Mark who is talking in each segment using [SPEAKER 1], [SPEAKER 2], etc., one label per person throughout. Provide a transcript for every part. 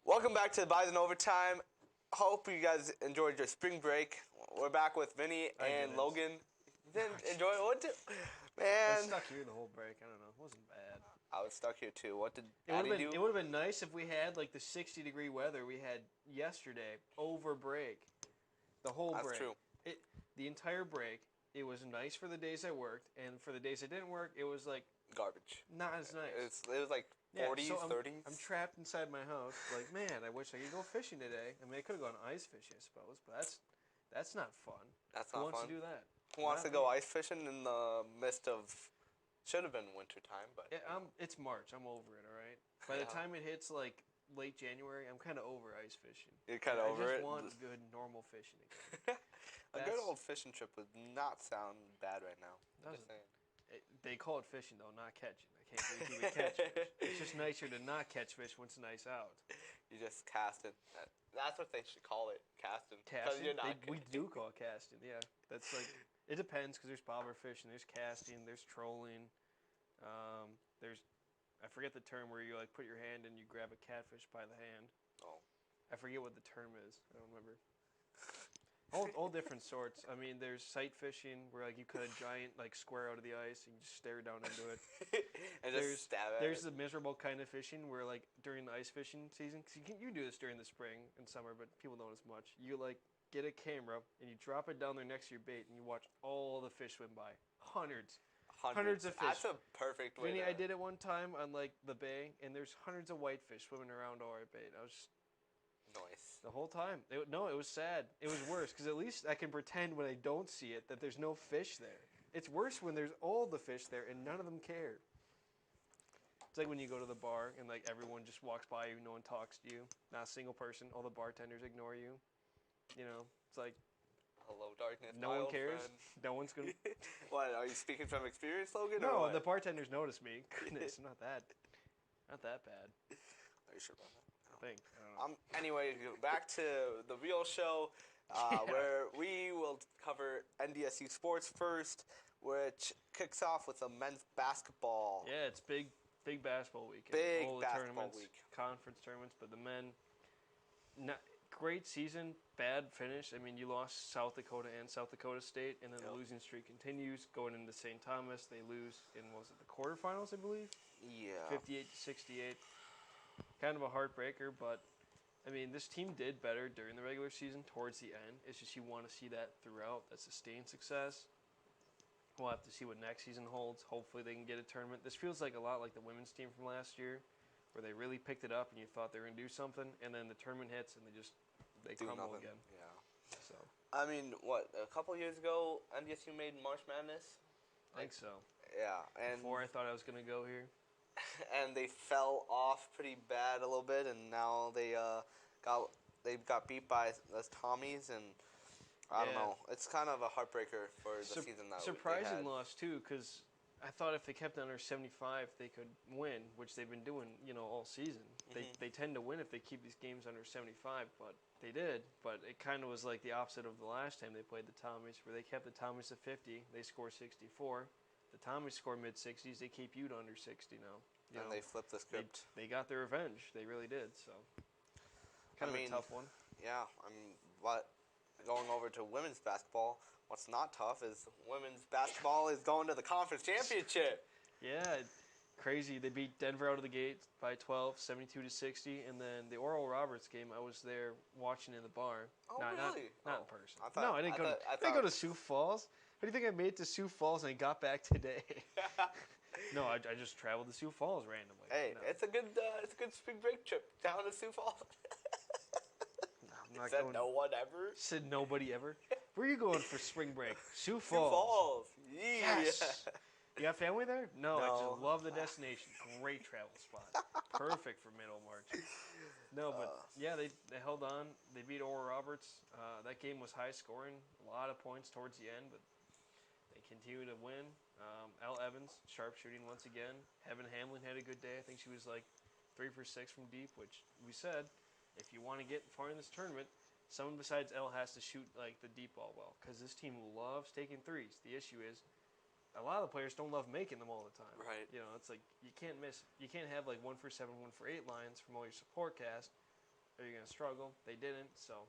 [SPEAKER 1] Welcome back to the Bison Overtime. Hope you guys enjoyed your spring break. We're back with Vinny and Logan. You didn't enjoy it? What did,
[SPEAKER 2] I was
[SPEAKER 1] man?
[SPEAKER 2] stuck here the whole break. I don't know. It wasn't bad.
[SPEAKER 1] I was stuck here too. What did
[SPEAKER 2] It would
[SPEAKER 1] Daddy
[SPEAKER 2] have been.
[SPEAKER 1] do?
[SPEAKER 2] It would have been nice if we had like the 60-degree weather we had yesterday over break. The whole
[SPEAKER 1] That's
[SPEAKER 2] break.
[SPEAKER 1] true.
[SPEAKER 2] The entire break. It was nice for the days I worked, and for the days I didn't work, it was like
[SPEAKER 1] Garbage.
[SPEAKER 2] not as nice.
[SPEAKER 1] It was like 40s,
[SPEAKER 2] so
[SPEAKER 1] 30s.
[SPEAKER 2] I'm trapped inside my house. Like, man, I wish I could go fishing today. I mean, I could have gone ice fishing, I suppose, but that's not fun.
[SPEAKER 1] That's
[SPEAKER 2] Who
[SPEAKER 1] not
[SPEAKER 2] wants
[SPEAKER 1] fun.
[SPEAKER 2] to do that?
[SPEAKER 1] Who wants
[SPEAKER 2] Not
[SPEAKER 1] to go
[SPEAKER 2] me.
[SPEAKER 1] ice fishing in the midst of? Should have been winter time, but
[SPEAKER 2] Yeah, it's March. I'm over it. All right. By the
[SPEAKER 1] Yeah.
[SPEAKER 2] time it hits like late January, I'm kind of over ice fishing.
[SPEAKER 1] You're kind of over
[SPEAKER 2] I
[SPEAKER 1] it.
[SPEAKER 2] just want good normal fishing again.
[SPEAKER 1] A good old fishing trip would not sound bad right now. I'm just saying.
[SPEAKER 2] They call it fishing though, not catching. I can't believe you would catch fish. It's just nicer to not catch fish when it's nice out.
[SPEAKER 1] You just cast it. That's what they should call it, casting. 'Cause
[SPEAKER 2] Casting?
[SPEAKER 1] you're not
[SPEAKER 2] We do call it casting. Yeah, that's like it depends because there's bobber fishing, there's casting, there's trolling. There's I forget the term where you like put your hand and you grab a catfish by the hand.
[SPEAKER 1] Oh.
[SPEAKER 2] I forget what the term is. I don't remember. All different sorts. I mean, there's sight fishing where like you cut a giant like square out of the ice and you just stare down into it.
[SPEAKER 1] And just stab at
[SPEAKER 2] There's
[SPEAKER 1] it.
[SPEAKER 2] the miserable kind of fishing where like during the ice fishing season, cause you do this during the spring and summer, but people don't as much. You like get a camera and you drop it down there next to your bait and you watch all the fish swim by. Hundreds of fish.
[SPEAKER 1] That's a perfect way.
[SPEAKER 2] Vinny, I did it one time on like the bay, and there's hundreds of whitefish swimming around all our bait. I was just
[SPEAKER 1] Nice.
[SPEAKER 2] the whole time. It was sad. It was worse because at least I can pretend when I don't see it that there's no fish there. It's worse when there's all the fish there and none of them care. It's like when you go to the bar and like everyone just walks by you, no one talks to you, not a single person. All the bartenders ignore you. You know, it's like
[SPEAKER 1] Hello, darkness.
[SPEAKER 2] no
[SPEAKER 1] my
[SPEAKER 2] one
[SPEAKER 1] old
[SPEAKER 2] cares.
[SPEAKER 1] friend.
[SPEAKER 2] No one's gonna.
[SPEAKER 1] What? Are you speaking from experience, Logan? or
[SPEAKER 2] No,
[SPEAKER 1] what?
[SPEAKER 2] the bartenders notice me. Goodness, not that bad.
[SPEAKER 1] Are you sure about that?
[SPEAKER 2] I think. I don't know.
[SPEAKER 1] Anyway, back to the real show, where we will cover NDSU sports first, which kicks off with the men's basketball.
[SPEAKER 2] Yeah, it's big basketball weekend.
[SPEAKER 1] Big
[SPEAKER 2] all the
[SPEAKER 1] basketball
[SPEAKER 2] tournaments,
[SPEAKER 1] week.
[SPEAKER 2] conference tournaments, but the men, not great season, bad finish. I mean, you lost South Dakota and South Dakota State, and then the losing streak continues. Going into St. Thomas, they lose in was it the quarterfinals, I believe,
[SPEAKER 1] Yeah.
[SPEAKER 2] 58-68. Kind of a heartbreaker, but I mean, this team did better during the regular season towards the end. It's just you want to see that throughout, that sustained success. We'll have to see what next season holds. Hopefully they can get a tournament. This feels like a lot like the women's team from last year, where they really picked it up and you thought they were going to do something, and then the tournament hits and they
[SPEAKER 1] Do
[SPEAKER 2] crumble
[SPEAKER 1] nothing.
[SPEAKER 2] again.
[SPEAKER 1] Yeah.
[SPEAKER 2] So
[SPEAKER 1] I mean, what, a couple years ago, NDSU made March Madness?
[SPEAKER 2] I think so.
[SPEAKER 1] Yeah. And
[SPEAKER 2] Before I thought I was going to go here.
[SPEAKER 1] and they fell off pretty bad a little bit, and now they got beat by the Tommies, and I don't know. It's kind of a heartbreaker for the season that
[SPEAKER 2] surprising
[SPEAKER 1] they had.
[SPEAKER 2] loss too, because I thought if they kept it under 75, they could win, which they've been doing, all season. They tend to win if they keep these games under 75, but they did. But it kind of was like the opposite of the last time they played the Tommies, where they kept the Tommies to 50, they score 64. The Tommies score mid-60s, they keep you to under 60 now.
[SPEAKER 1] And they flipped the script.
[SPEAKER 2] They got their revenge. They really did. So kind of a tough one.
[SPEAKER 1] Yeah, but going over to women's basketball, what's not tough is women's basketball is going to the conference championship.
[SPEAKER 2] Yeah, crazy. They beat Denver out of the gate by 12, 72-60, and then the Oral Roberts game, I was there watching in the bar.
[SPEAKER 1] Oh, really?
[SPEAKER 2] Not in person.
[SPEAKER 1] I
[SPEAKER 2] didn't
[SPEAKER 1] thought
[SPEAKER 2] go to Sioux Falls. How do you think I made it to Sioux Falls and I got back today? No, I just traveled to Sioux Falls randomly.
[SPEAKER 1] Hey,
[SPEAKER 2] no.
[SPEAKER 1] it's a good spring break trip down to Sioux Falls.
[SPEAKER 2] I'm not
[SPEAKER 1] Said
[SPEAKER 2] going.
[SPEAKER 1] no one ever.
[SPEAKER 2] Said nobody ever. Where are you going for spring break? Sioux
[SPEAKER 1] Sioux
[SPEAKER 2] Falls.
[SPEAKER 1] Falls. Yeah.
[SPEAKER 2] Yes. You got family there? No, I
[SPEAKER 1] No.
[SPEAKER 2] just love the destination. Great travel spot. Perfect for middle March. No, but yeah, they held on. They beat Oral Roberts. That game was high scoring, a lot of points towards the end, but they continue to win. Al Evans, sharpshooting once again. Heaven Hamlin had a good day. I think she was like 3 for 6 from deep, which we said, if you want to get far in this tournament, someone besides Elle has to shoot like the deep ball well, because this team loves taking threes. The issue is a lot of the players don't love making them all the time.
[SPEAKER 1] Right.
[SPEAKER 2] It's like you can't have like 1 for 7, 1 for 8 lines from all your support cast are you going to struggle? They didn't, so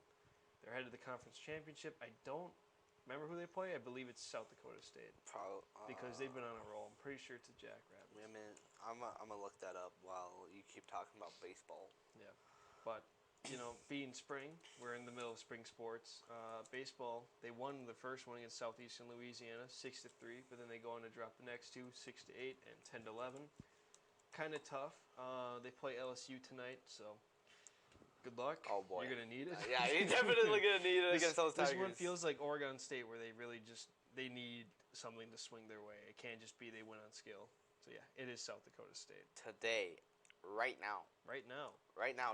[SPEAKER 2] they're headed to the conference championship. I don't remember who they play. I believe it's South Dakota State.
[SPEAKER 1] Probably.
[SPEAKER 2] Because they've been on a roll. I'm pretty sure it's a Jackrabbits.
[SPEAKER 1] Wait a minute. I'm gonna look that up while you keep talking about baseball.
[SPEAKER 2] Yeah. But, being spring, we're in the middle of spring sports. Baseball, they won the first one against Southeastern Louisiana, 6-3, but then they go on to drop the next two, 6-8 and 10-11. Kind of tough. They play LSU tonight, so good luck.
[SPEAKER 1] Oh boy,
[SPEAKER 2] you're gonna need it.
[SPEAKER 1] Yeah, you're definitely gonna need it against those Tigers.
[SPEAKER 2] This one feels like Oregon State, where they really they need something to swing their way. It can't just be they win on skill. So yeah, it is South Dakota State
[SPEAKER 1] today, right now.
[SPEAKER 2] Right now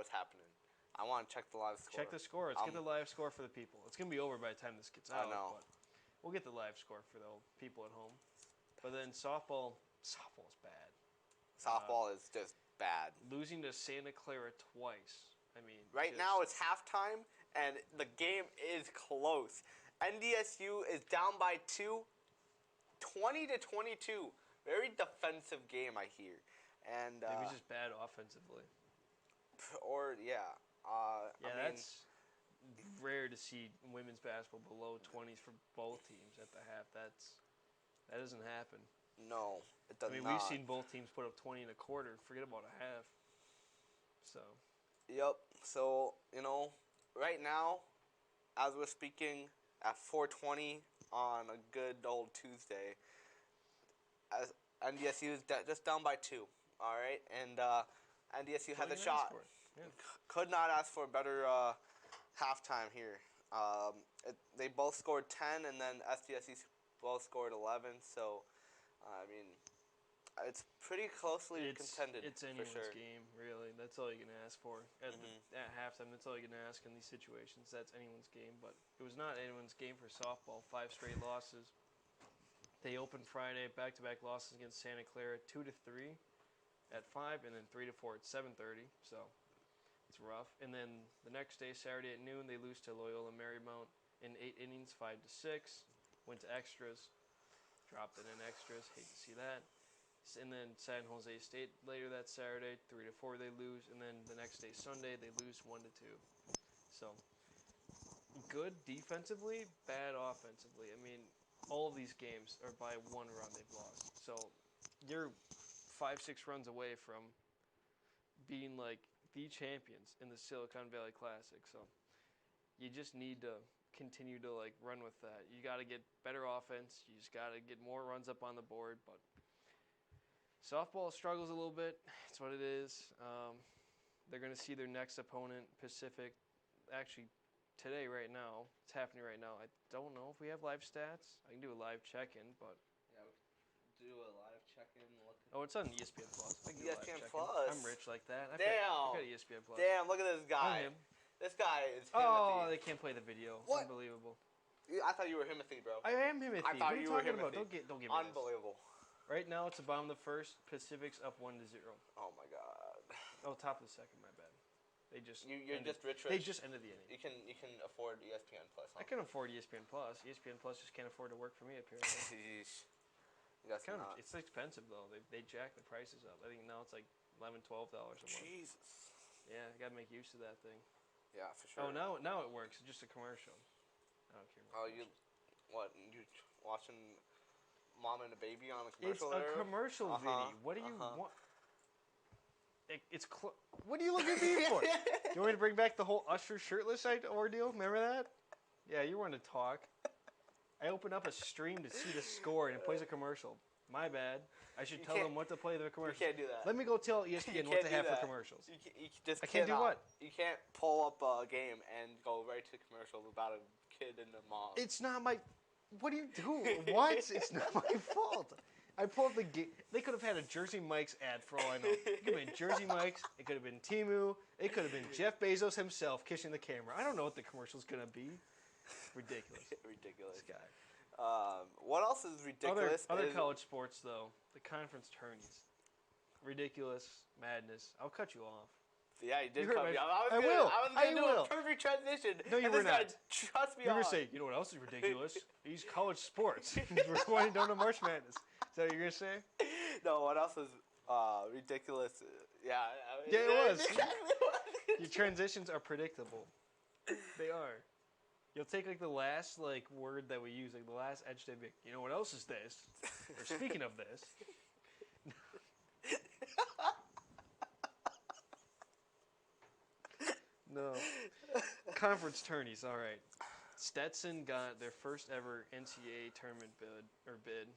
[SPEAKER 2] it's
[SPEAKER 1] happening. I want to check the live score.
[SPEAKER 2] Check the score. Let's get the live score for the people. It's gonna be over by the time this gets out. I know. But we'll get the live score for the people at home. But then softball's bad.
[SPEAKER 1] Softball is just bad.
[SPEAKER 2] Losing to Santa Clara twice. I mean,
[SPEAKER 1] right now it's halftime and the game is close. NDSU is down by 2, 20-22. Very defensive game, I hear. And
[SPEAKER 2] maybe just bad offensively. That's rare to see women's basketball below 20s for both teams at the half. That doesn't happen.
[SPEAKER 1] No, it does not.
[SPEAKER 2] We've seen both teams put up 20 and a quarter. Forget about a half. So.
[SPEAKER 1] Yep. So, right now, as we're speaking at 4:20 on a good old Tuesday, as NDSU is just down by 2. All right, and NDSU had the shot. Yeah. Could not ask for a better halftime here. They both scored 10, and then SDSU both scored 11. So, it's pretty closely contended.
[SPEAKER 2] It's anyone's game, really. That's all you can ask for at halftime. That's all you can ask in these situations. That's anyone's game, but it was not anyone's game for softball. 5 straight losses. They opened Friday, back-to-back losses against Santa Clara, 2-3 at 5, and then 3-4 at 7:30. So it's rough. And then the next day, Saturday at noon, they lose to Loyola Marymount in 8 innings, 5-6. Went to extras, dropped it in extras. Hate to see that. And then San Jose State later that Saturday, 3-4 they lose, and then the next day Sunday they lose 1-2. So good defensively, bad offensively. I mean, all of these games are by 1 run they've lost. So you're 5-6 runs away from being like the champions in the Silicon Valley Classic. So you just need to continue to run with that. You got to get better offense. You just got to get more runs up on the board. But softball struggles a little bit. It's what it is. They're going to see their next opponent, Pacific, actually today, right now. It's happening right now. I don't know if we have live stats. I can do a live check-in, but...
[SPEAKER 1] Yeah, we can do a live check-in.
[SPEAKER 2] It's on ESPN Plus. I can do
[SPEAKER 1] ESPN
[SPEAKER 2] a live
[SPEAKER 1] Plus?
[SPEAKER 2] check-in. I'm rich like that. I
[SPEAKER 1] Damn.
[SPEAKER 2] got ESPN Plus.
[SPEAKER 1] Damn, look at this guy. This guy is Himothy.
[SPEAKER 2] Oh, they can't play the video.
[SPEAKER 1] What?
[SPEAKER 2] Unbelievable.
[SPEAKER 1] I thought you were Himothy, bro.
[SPEAKER 2] I am Himothy.
[SPEAKER 1] I thought you were Himothy.
[SPEAKER 2] About? Don't give me
[SPEAKER 1] Unbelievable.
[SPEAKER 2] This. Right now, it's a bottom of the first. Pacific's up 1-0.
[SPEAKER 1] Oh, my God.
[SPEAKER 2] Oh, top of the second, my bad. They just
[SPEAKER 1] You're just rich.
[SPEAKER 2] They just ended the inning.
[SPEAKER 1] You can afford ESPN Plus, huh?
[SPEAKER 2] I can afford ESPN Plus. ESPN Plus just can't afford to work for me, apparently. It's expensive, though. They jack the prices up. I think now it's like $11, $12 a month.
[SPEAKER 1] Jesus.
[SPEAKER 2] Yeah, you got to make use of that thing.
[SPEAKER 1] Yeah, for sure.
[SPEAKER 2] Oh, now it works. It's just a commercial. I don't care.
[SPEAKER 1] You watching Mom and a Baby on a commercial?
[SPEAKER 2] It's a commercial, Vinny. What do you want? What are you looking at me for? You want me to bring back the whole Usher shirtless ordeal? Remember that? Yeah, you want to talk. I open up a stream to see the score, and it plays a commercial. My bad. I should tell them what to play the commercial.
[SPEAKER 1] You can't do that.
[SPEAKER 2] Let me go tell ESPN what to have for commercials.
[SPEAKER 1] You just
[SPEAKER 2] I can't do what?
[SPEAKER 1] You can't pull up a game and go right to commercials about a kid and a mom.
[SPEAKER 2] It's not my... What do you do? What? It's not my fault. I pulled the game. They could have had a Jersey Mike's ad for all I know. It could have been Jersey Mike's. It could have been Temu. It could have been Jeff Bezos himself kissing the camera. I don't know what the commercial's going to be. Ridiculous.
[SPEAKER 1] Ridiculous.
[SPEAKER 2] This guy.
[SPEAKER 1] What else is ridiculous?
[SPEAKER 2] Other college sports, though. The conference tourneys. Ridiculous. Madness. I'll cut you off.
[SPEAKER 1] Yeah, you did cut me off.
[SPEAKER 2] I will.
[SPEAKER 1] I was going to do a perfect transition.
[SPEAKER 2] No, you were not.
[SPEAKER 1] Trust me.
[SPEAKER 2] You were going to say, you know what else is ridiculous? These college sports. We're going down to March Madness. Is that what you're going to say?
[SPEAKER 1] No, what else is ridiculous? Yeah,
[SPEAKER 2] Yeah, it was. Your transitions are predictable. They are. You'll take like the last like word that we use, like the last adjective. You know what else is this? Or speaking of this. No. Conference tourneys. All right. Stetson got their first ever NCAA tournament bid.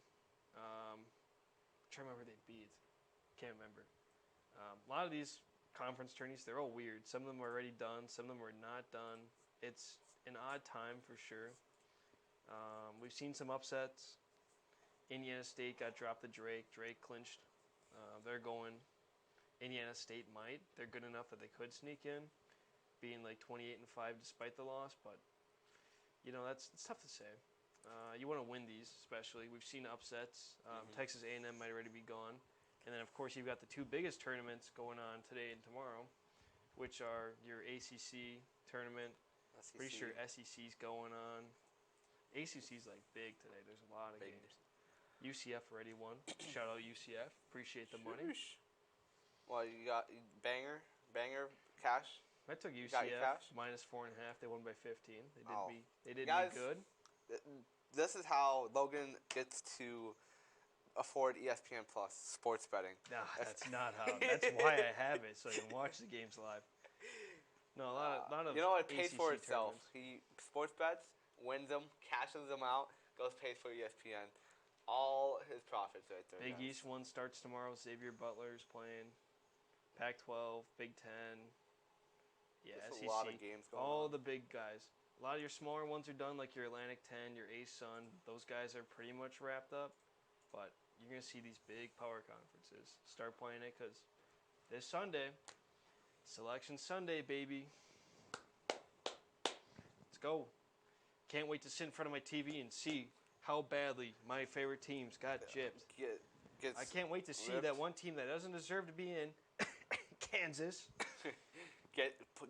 [SPEAKER 2] Trying to remember who they beat. Can't remember. A lot of these conference tourneys, they're all weird. Some of them are already done. Some of them are not done. It's an odd time for sure. We've seen some upsets. Indiana State got dropped to Drake. Drake clinched. They're going. Indiana State might. They're good enough that they could sneak in, being like 28-5 despite the loss. But you know it's tough to say. You want to win these, especially. We've seen upsets. Texas A&M might already be gone. And then, of course, you've got the two biggest tournaments going on today and tomorrow, which are your ACC tournament.
[SPEAKER 1] SEC.
[SPEAKER 2] Pretty sure SEC's going on. ACC's, like, big today. There's a lot of games. UCF already won. Shout out UCF. Appreciate the money.
[SPEAKER 1] Well, you got banger cash.
[SPEAKER 2] I took UCF minus 4.5. They won by 15. They did
[SPEAKER 1] Guys,
[SPEAKER 2] be good.
[SPEAKER 1] This is how Logan gets to afford ESPN Plus sports betting.
[SPEAKER 2] Nah, that's not how. That's why I have it, so I can watch the games live. No, a lot of
[SPEAKER 1] you know, it pays for itself.
[SPEAKER 2] tournaments.
[SPEAKER 1] He sports bets, wins them, cashes them out, goes pays for ESPN. All his profits right there.
[SPEAKER 2] Big
[SPEAKER 1] guys.
[SPEAKER 2] East one starts tomorrow. Xavier Butler's playing. Pac-12, Big Ten. Yeah,
[SPEAKER 1] There's
[SPEAKER 2] SEC.
[SPEAKER 1] a lot of games going
[SPEAKER 2] all
[SPEAKER 1] on.
[SPEAKER 2] the big guys. A lot of your smaller ones are done, like your Atlantic 10, your A-Sun. Those guys are pretty much wrapped up. But you're going to see these big power conferences start playing it because this Sunday, Selection Sunday, baby. Let's go. Can't wait to sit in front of my TV and see how badly my favorite teams got gypped. I can't wait to see that one team that doesn't deserve to be in, Kansas.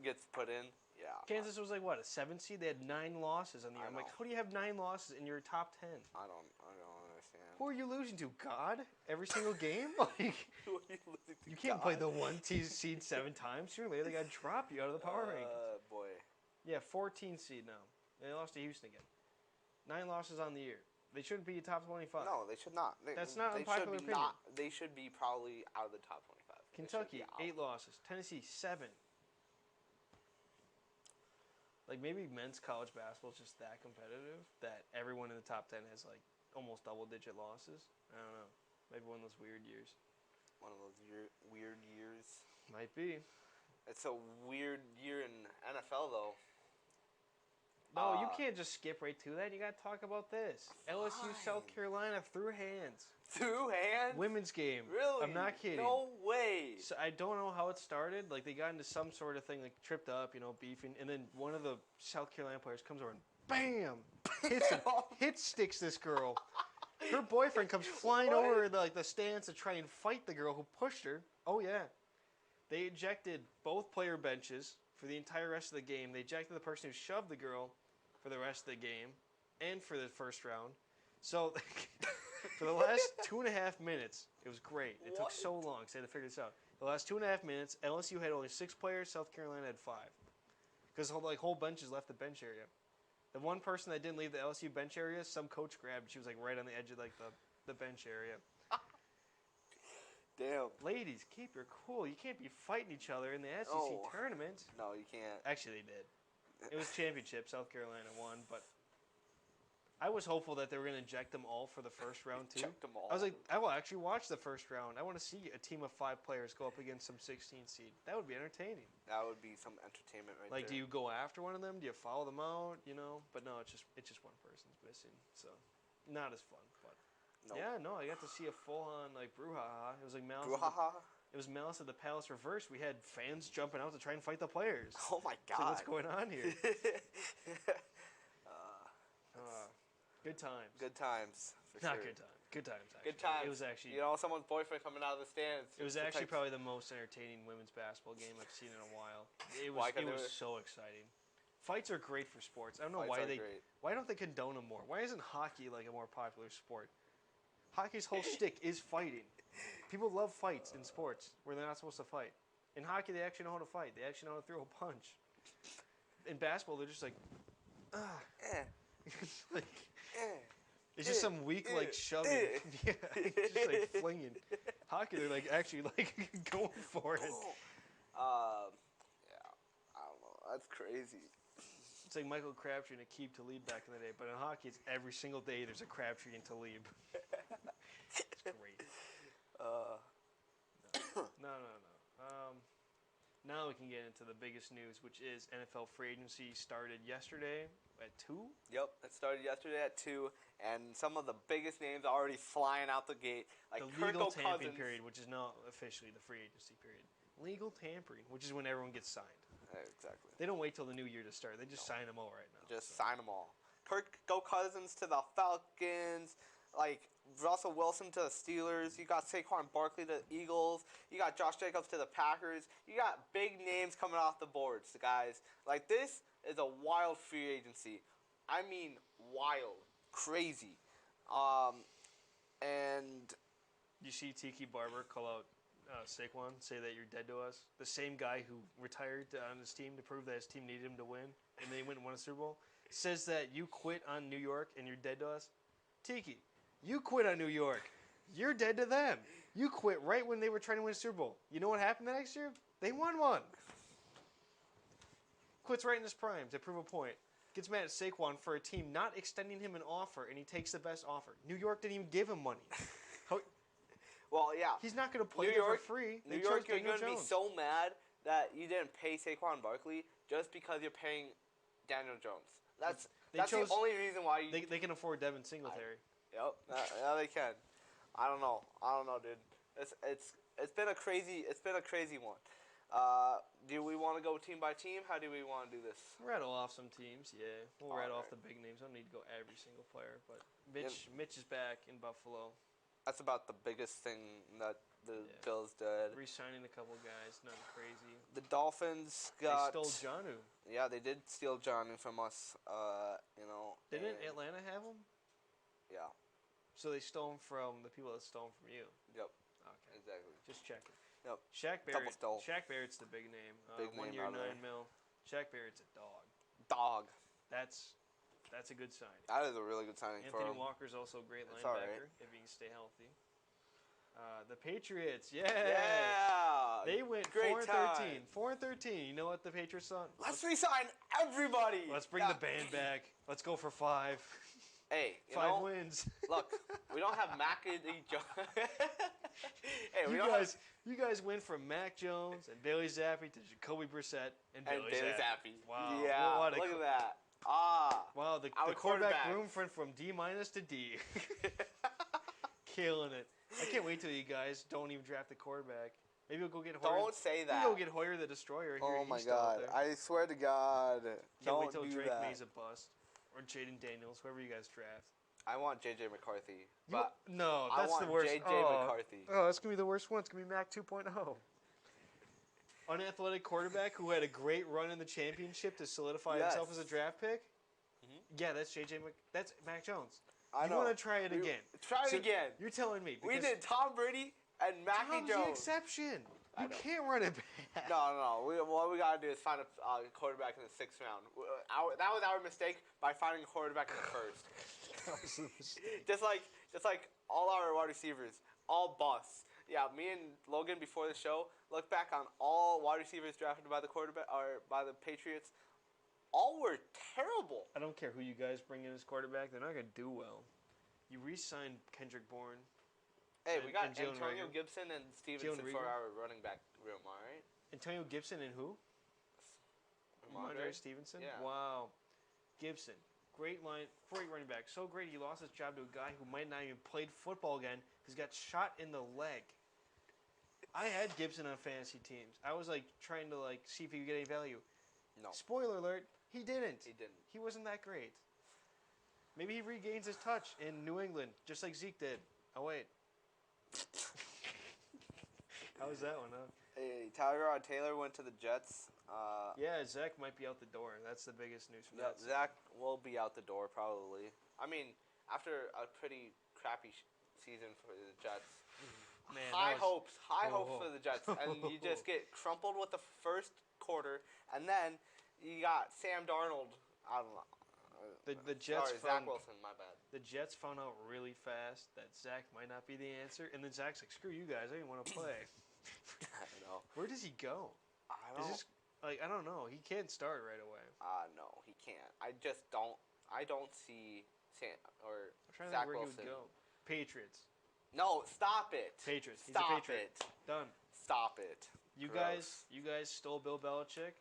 [SPEAKER 1] gets put in. Yeah.
[SPEAKER 2] Kansas was like, what, a 7 seed? They had 9 losses on the year. I'm like, how do you have 9 losses in your top 10?
[SPEAKER 1] I don't understand.
[SPEAKER 2] Who are you losing to? God? Every single game? Like,
[SPEAKER 1] Who are you losing to?
[SPEAKER 2] you can't
[SPEAKER 1] God?
[SPEAKER 2] play the 1 seed 7 times. Surely they got to drop you out of the power rankings.
[SPEAKER 1] Boy.
[SPEAKER 2] Yeah, 14 seed now. They lost to Houston again. 9 losses on the year. They shouldn't be a top 25.
[SPEAKER 1] No, they should not.
[SPEAKER 2] That's not unpopular opinion.
[SPEAKER 1] They should be probably out of the top 25.
[SPEAKER 2] Kentucky, 8 losses. Tennessee, 7. Like, maybe men's college basketball is just that competitive that everyone in the top 10 has, like, almost double-digit losses. I don't know. Maybe one of those weird years.
[SPEAKER 1] One of those weird years.
[SPEAKER 2] Might be.
[SPEAKER 1] It's a weird year in NFL, though.
[SPEAKER 2] No, you can't just skip right to that. You got to talk about this. LSU, South Carolina, through hands.
[SPEAKER 1] Through hands?
[SPEAKER 2] Women's game.
[SPEAKER 1] Really?
[SPEAKER 2] I'm not kidding.
[SPEAKER 1] No way.
[SPEAKER 2] So I don't know how it started. Like, they got into some sort of thing, like, tripped up, beefing. And then one of the South Carolina players comes over and BAM! Hit sticks this girl. Her boyfriend comes flying over the stands to try and fight the girl who pushed her. Oh, yeah. They ejected both player benches for the entire rest of the game. They ejected the person who shoved the girl for the rest of the game and for the first round. So, for the last 2.5 minutes, it was great. It took so long because they had to figure this out. The last 2.5 minutes, LSU had only 6 players. South Carolina had 5. Because whole benches left the bench area. The one person that didn't leave the LSU bench area, some coach grabbed. She was like right on the edge of like the bench area.
[SPEAKER 1] Damn.
[SPEAKER 2] Ladies, keep your cool. You can't be fighting each other in the SEC tournament.
[SPEAKER 1] No, you can't.
[SPEAKER 2] Actually, they did. It was championship. South Carolina won, but I was hopeful that they were going to eject them all for the first round too.
[SPEAKER 1] Eject them all.
[SPEAKER 2] I was like, I will actually watch the first round. I want to see a team of 5 players go up against some 16 seed. That would be entertaining.
[SPEAKER 1] That would be some entertainment right there.
[SPEAKER 2] Like, do you go after one of them? Do you follow them out? But no, it's just one person's missing, so not as fun. But
[SPEAKER 1] Nope.
[SPEAKER 2] yeah, no, I got to see a full-on like brouhaha. It was like Malice. It was Malice at the Palace reverse. We had fans jumping out to try and fight the players.
[SPEAKER 1] Oh my God!
[SPEAKER 2] So what's going on here? Good times.
[SPEAKER 1] Good times. For
[SPEAKER 2] Not
[SPEAKER 1] sure.
[SPEAKER 2] good times. Good times. Actually.
[SPEAKER 1] Good times.
[SPEAKER 2] It was actually.
[SPEAKER 1] Someone's boyfriend coming out of the stands.
[SPEAKER 2] It was actually probably the most entertaining women's basketball game I've seen in a while. It was so exciting. Fights are great for sports. I don't know why don't they condone them more? Why isn't hockey like a more popular sport? Hockey's whole shtick is fighting. People love fights in sports where they're not supposed to fight. In hockey, they actually know how to fight. They actually know how to throw a punch. In basketball, they're just like, it's like, it's just some weak like shoving, yeah, just like flinging. Hockey, they're like actually like going for it.
[SPEAKER 1] Yeah, I don't know. That's crazy.
[SPEAKER 2] It's like Michael Crabtree and Aqib Talib back in the day, but in hockey, it's every single day there's a Crabtree and Talib. It's great. No. Now we can get into the biggest news, which is NFL free agency started yesterday at 2.
[SPEAKER 1] Yep, it started yesterday at 2, and some of the biggest names are already flying out the gate. Like
[SPEAKER 2] The legal tampering
[SPEAKER 1] Cousins.
[SPEAKER 2] period, which is not officially the free agency period. Legal tampering, which is when everyone gets signed.
[SPEAKER 1] Exactly.
[SPEAKER 2] They don't wait till the new year to start. They just sign them all right now.
[SPEAKER 1] Just sign them all. Cousins to the Falcons. Like Russell Wilson to the Steelers. You got Saquon Barkley to the Eagles. You got Josh Jacobs to the Packers. You got big names coming off the boards, guys. Like, this is a wild free agency. I mean, wild. Crazy. And
[SPEAKER 2] You see Tiki Barber call out Saquon, say that you're dead to us. The same guy who retired on his team to prove that his team needed him to win, and then he went and won a Super Bowl, says that you quit on New York and you're dead to us. Tiki, you quit on New York. You're dead to them. You quit right when they were trying to win a Super Bowl. You know what happened the next year? They won one. Quits right in his prime to prove a point. Gets mad at Saquon for a team not extending him an offer, and he takes the best offer. New York didn't even give him money.
[SPEAKER 1] Well, yeah.
[SPEAKER 2] He's not going to play there for free.
[SPEAKER 1] New York, you're going to be so mad that you didn't pay Saquon Barkley just because you're paying Daniel Jones. That's the only reason why you...
[SPEAKER 2] They can afford Devin Singletary.
[SPEAKER 1] Yep, yeah, they can. I don't know, dude. It's been a crazy one. Do we want to go team by team? How do we want to do this?
[SPEAKER 2] Rattle off some teams, yeah. We'll rattle off the big names. I don't need to go every single player, but Mitch is back in Buffalo.
[SPEAKER 1] That's about the biggest thing that the Bills did.
[SPEAKER 2] Re-signing a couple guys, nothing crazy.
[SPEAKER 1] The Dolphins got...
[SPEAKER 2] They stole Jonnu.
[SPEAKER 1] Yeah, they did steal Jonnu from us,
[SPEAKER 2] Didn't Atlanta have him?
[SPEAKER 1] Yeah.
[SPEAKER 2] So they stole him from the people that stole him from you?
[SPEAKER 1] Yep.
[SPEAKER 2] Okay.
[SPEAKER 1] Exactly.
[SPEAKER 2] Just checking.
[SPEAKER 1] Yep.
[SPEAKER 2] Shaq Barrett.
[SPEAKER 1] Double stole.
[SPEAKER 2] Shaq Barrett's the big name.
[SPEAKER 1] Big
[SPEAKER 2] 1
[SPEAKER 1] name
[SPEAKER 2] year,
[SPEAKER 1] out
[SPEAKER 2] $9
[SPEAKER 1] there.
[SPEAKER 2] million. Shaq Barrett's a dog. That's a good signing.
[SPEAKER 1] That is a really good signing for him.
[SPEAKER 2] Anthony Walker's also a great
[SPEAKER 1] It's
[SPEAKER 2] linebacker
[SPEAKER 1] right.
[SPEAKER 2] if he can stay healthy. The Patriots, yeah. They went 4-13. 4-13. You know what the Patriots thought?
[SPEAKER 1] Let's re-sign everybody.
[SPEAKER 2] Let's bring the band back. Let's go for 5.
[SPEAKER 1] Hey,
[SPEAKER 2] 5 wins.
[SPEAKER 1] Look, we don't have McAdoo Jones. Hey,
[SPEAKER 2] you guys went from Mac Jones and Bailey Zappi to Jacoby Brissett and Bailey Zappi. Wow.
[SPEAKER 1] Yeah, look at that.
[SPEAKER 2] Wow, the quarterback room went from D- to D. Killing it. I can't wait till you guys don't even draft a quarterback. Maybe we'll go get Hoyer.
[SPEAKER 1] Don't say that.
[SPEAKER 2] Maybe we'll get Hoyer the Destroyer here.
[SPEAKER 1] Oh my God! I swear to God,
[SPEAKER 2] can't wait till
[SPEAKER 1] do
[SPEAKER 2] Drake
[SPEAKER 1] that.
[SPEAKER 2] May's a bust or Jaden Daniels, whoever you guys draft.
[SPEAKER 1] I want J.J. McCarthy. But
[SPEAKER 2] no, that's the worst.
[SPEAKER 1] J.J. McCarthy.
[SPEAKER 2] Oh, that's gonna be the worst one. It's gonna be Mac 2.0. Unathletic quarterback who had a great run in the championship to solidify himself as a draft pick. Mm-hmm. Yeah, that's That's Mac Jones. You want to try it again?
[SPEAKER 1] Try it again.
[SPEAKER 2] You're telling me
[SPEAKER 1] we did Tom Brady and Mackie Jones.
[SPEAKER 2] Tom's the exception. You can't run it back.
[SPEAKER 1] No. What we gotta do is find a quarterback in the 6th round. That was our mistake by finding a quarterback in the 1st.
[SPEAKER 2] That was a mistake.
[SPEAKER 1] just like all our wide receivers, all busts. Yeah, me and Logan before the show look back on all wide receivers drafted by the quarterback or by the Patriots. All were terrible.
[SPEAKER 2] I don't care who you guys bring in as quarterback; they're not gonna do well. You re-signed Kendrick Bourne.
[SPEAKER 1] Hey, we got Antonio Gibson and Stevenson for our running back room, all right?
[SPEAKER 2] Antonio Gibson and who? Ramondre Stevenson?
[SPEAKER 1] Yeah.
[SPEAKER 2] Wow. Gibson. Great running back. So great he lost his job to a guy who might not even played football again because he got shot in the leg. I had Gibson on fantasy teams. I was trying to see if he could get any value.
[SPEAKER 1] No.
[SPEAKER 2] Spoiler alert, he didn't.
[SPEAKER 1] He didn't.
[SPEAKER 2] He wasn't that great. Maybe he regains his touch in New England, just like Zeke did. Oh, wait. How was that one, huh?
[SPEAKER 1] Hey, Tyrod Taylor went to the Jets.
[SPEAKER 2] Yeah, Zach might be out the door. That's the biggest news from that.
[SPEAKER 1] Zach will be out the door probably. I mean, after a pretty crappy season for the Jets,
[SPEAKER 2] Man,
[SPEAKER 1] high hopes
[SPEAKER 2] Oh.
[SPEAKER 1] for the Jets, and you just get crumpled with the first quarter, and then you got Sam Darnold. I don't know.
[SPEAKER 2] The Jets
[SPEAKER 1] Zach Wilson. My bad.
[SPEAKER 2] The Jets found out really fast that Zach might not be the answer, and then Zach's like, "Screw you guys, I didn't want to play."
[SPEAKER 1] I know.
[SPEAKER 2] Where does he go?
[SPEAKER 1] I don't.
[SPEAKER 2] Is this I don't know. He can't start right away.
[SPEAKER 1] No, he can't. I just don't. I don't see Sam or
[SPEAKER 2] I'm trying
[SPEAKER 1] Zach
[SPEAKER 2] to think where
[SPEAKER 1] Wilson.
[SPEAKER 2] he would go. Patriots.
[SPEAKER 1] No, stop it.
[SPEAKER 2] Patriots. He's
[SPEAKER 1] Stop
[SPEAKER 2] a Patriot.
[SPEAKER 1] it.
[SPEAKER 2] Done.
[SPEAKER 1] Stop it.
[SPEAKER 2] You
[SPEAKER 1] Gross.
[SPEAKER 2] guys stole Bill Belichick.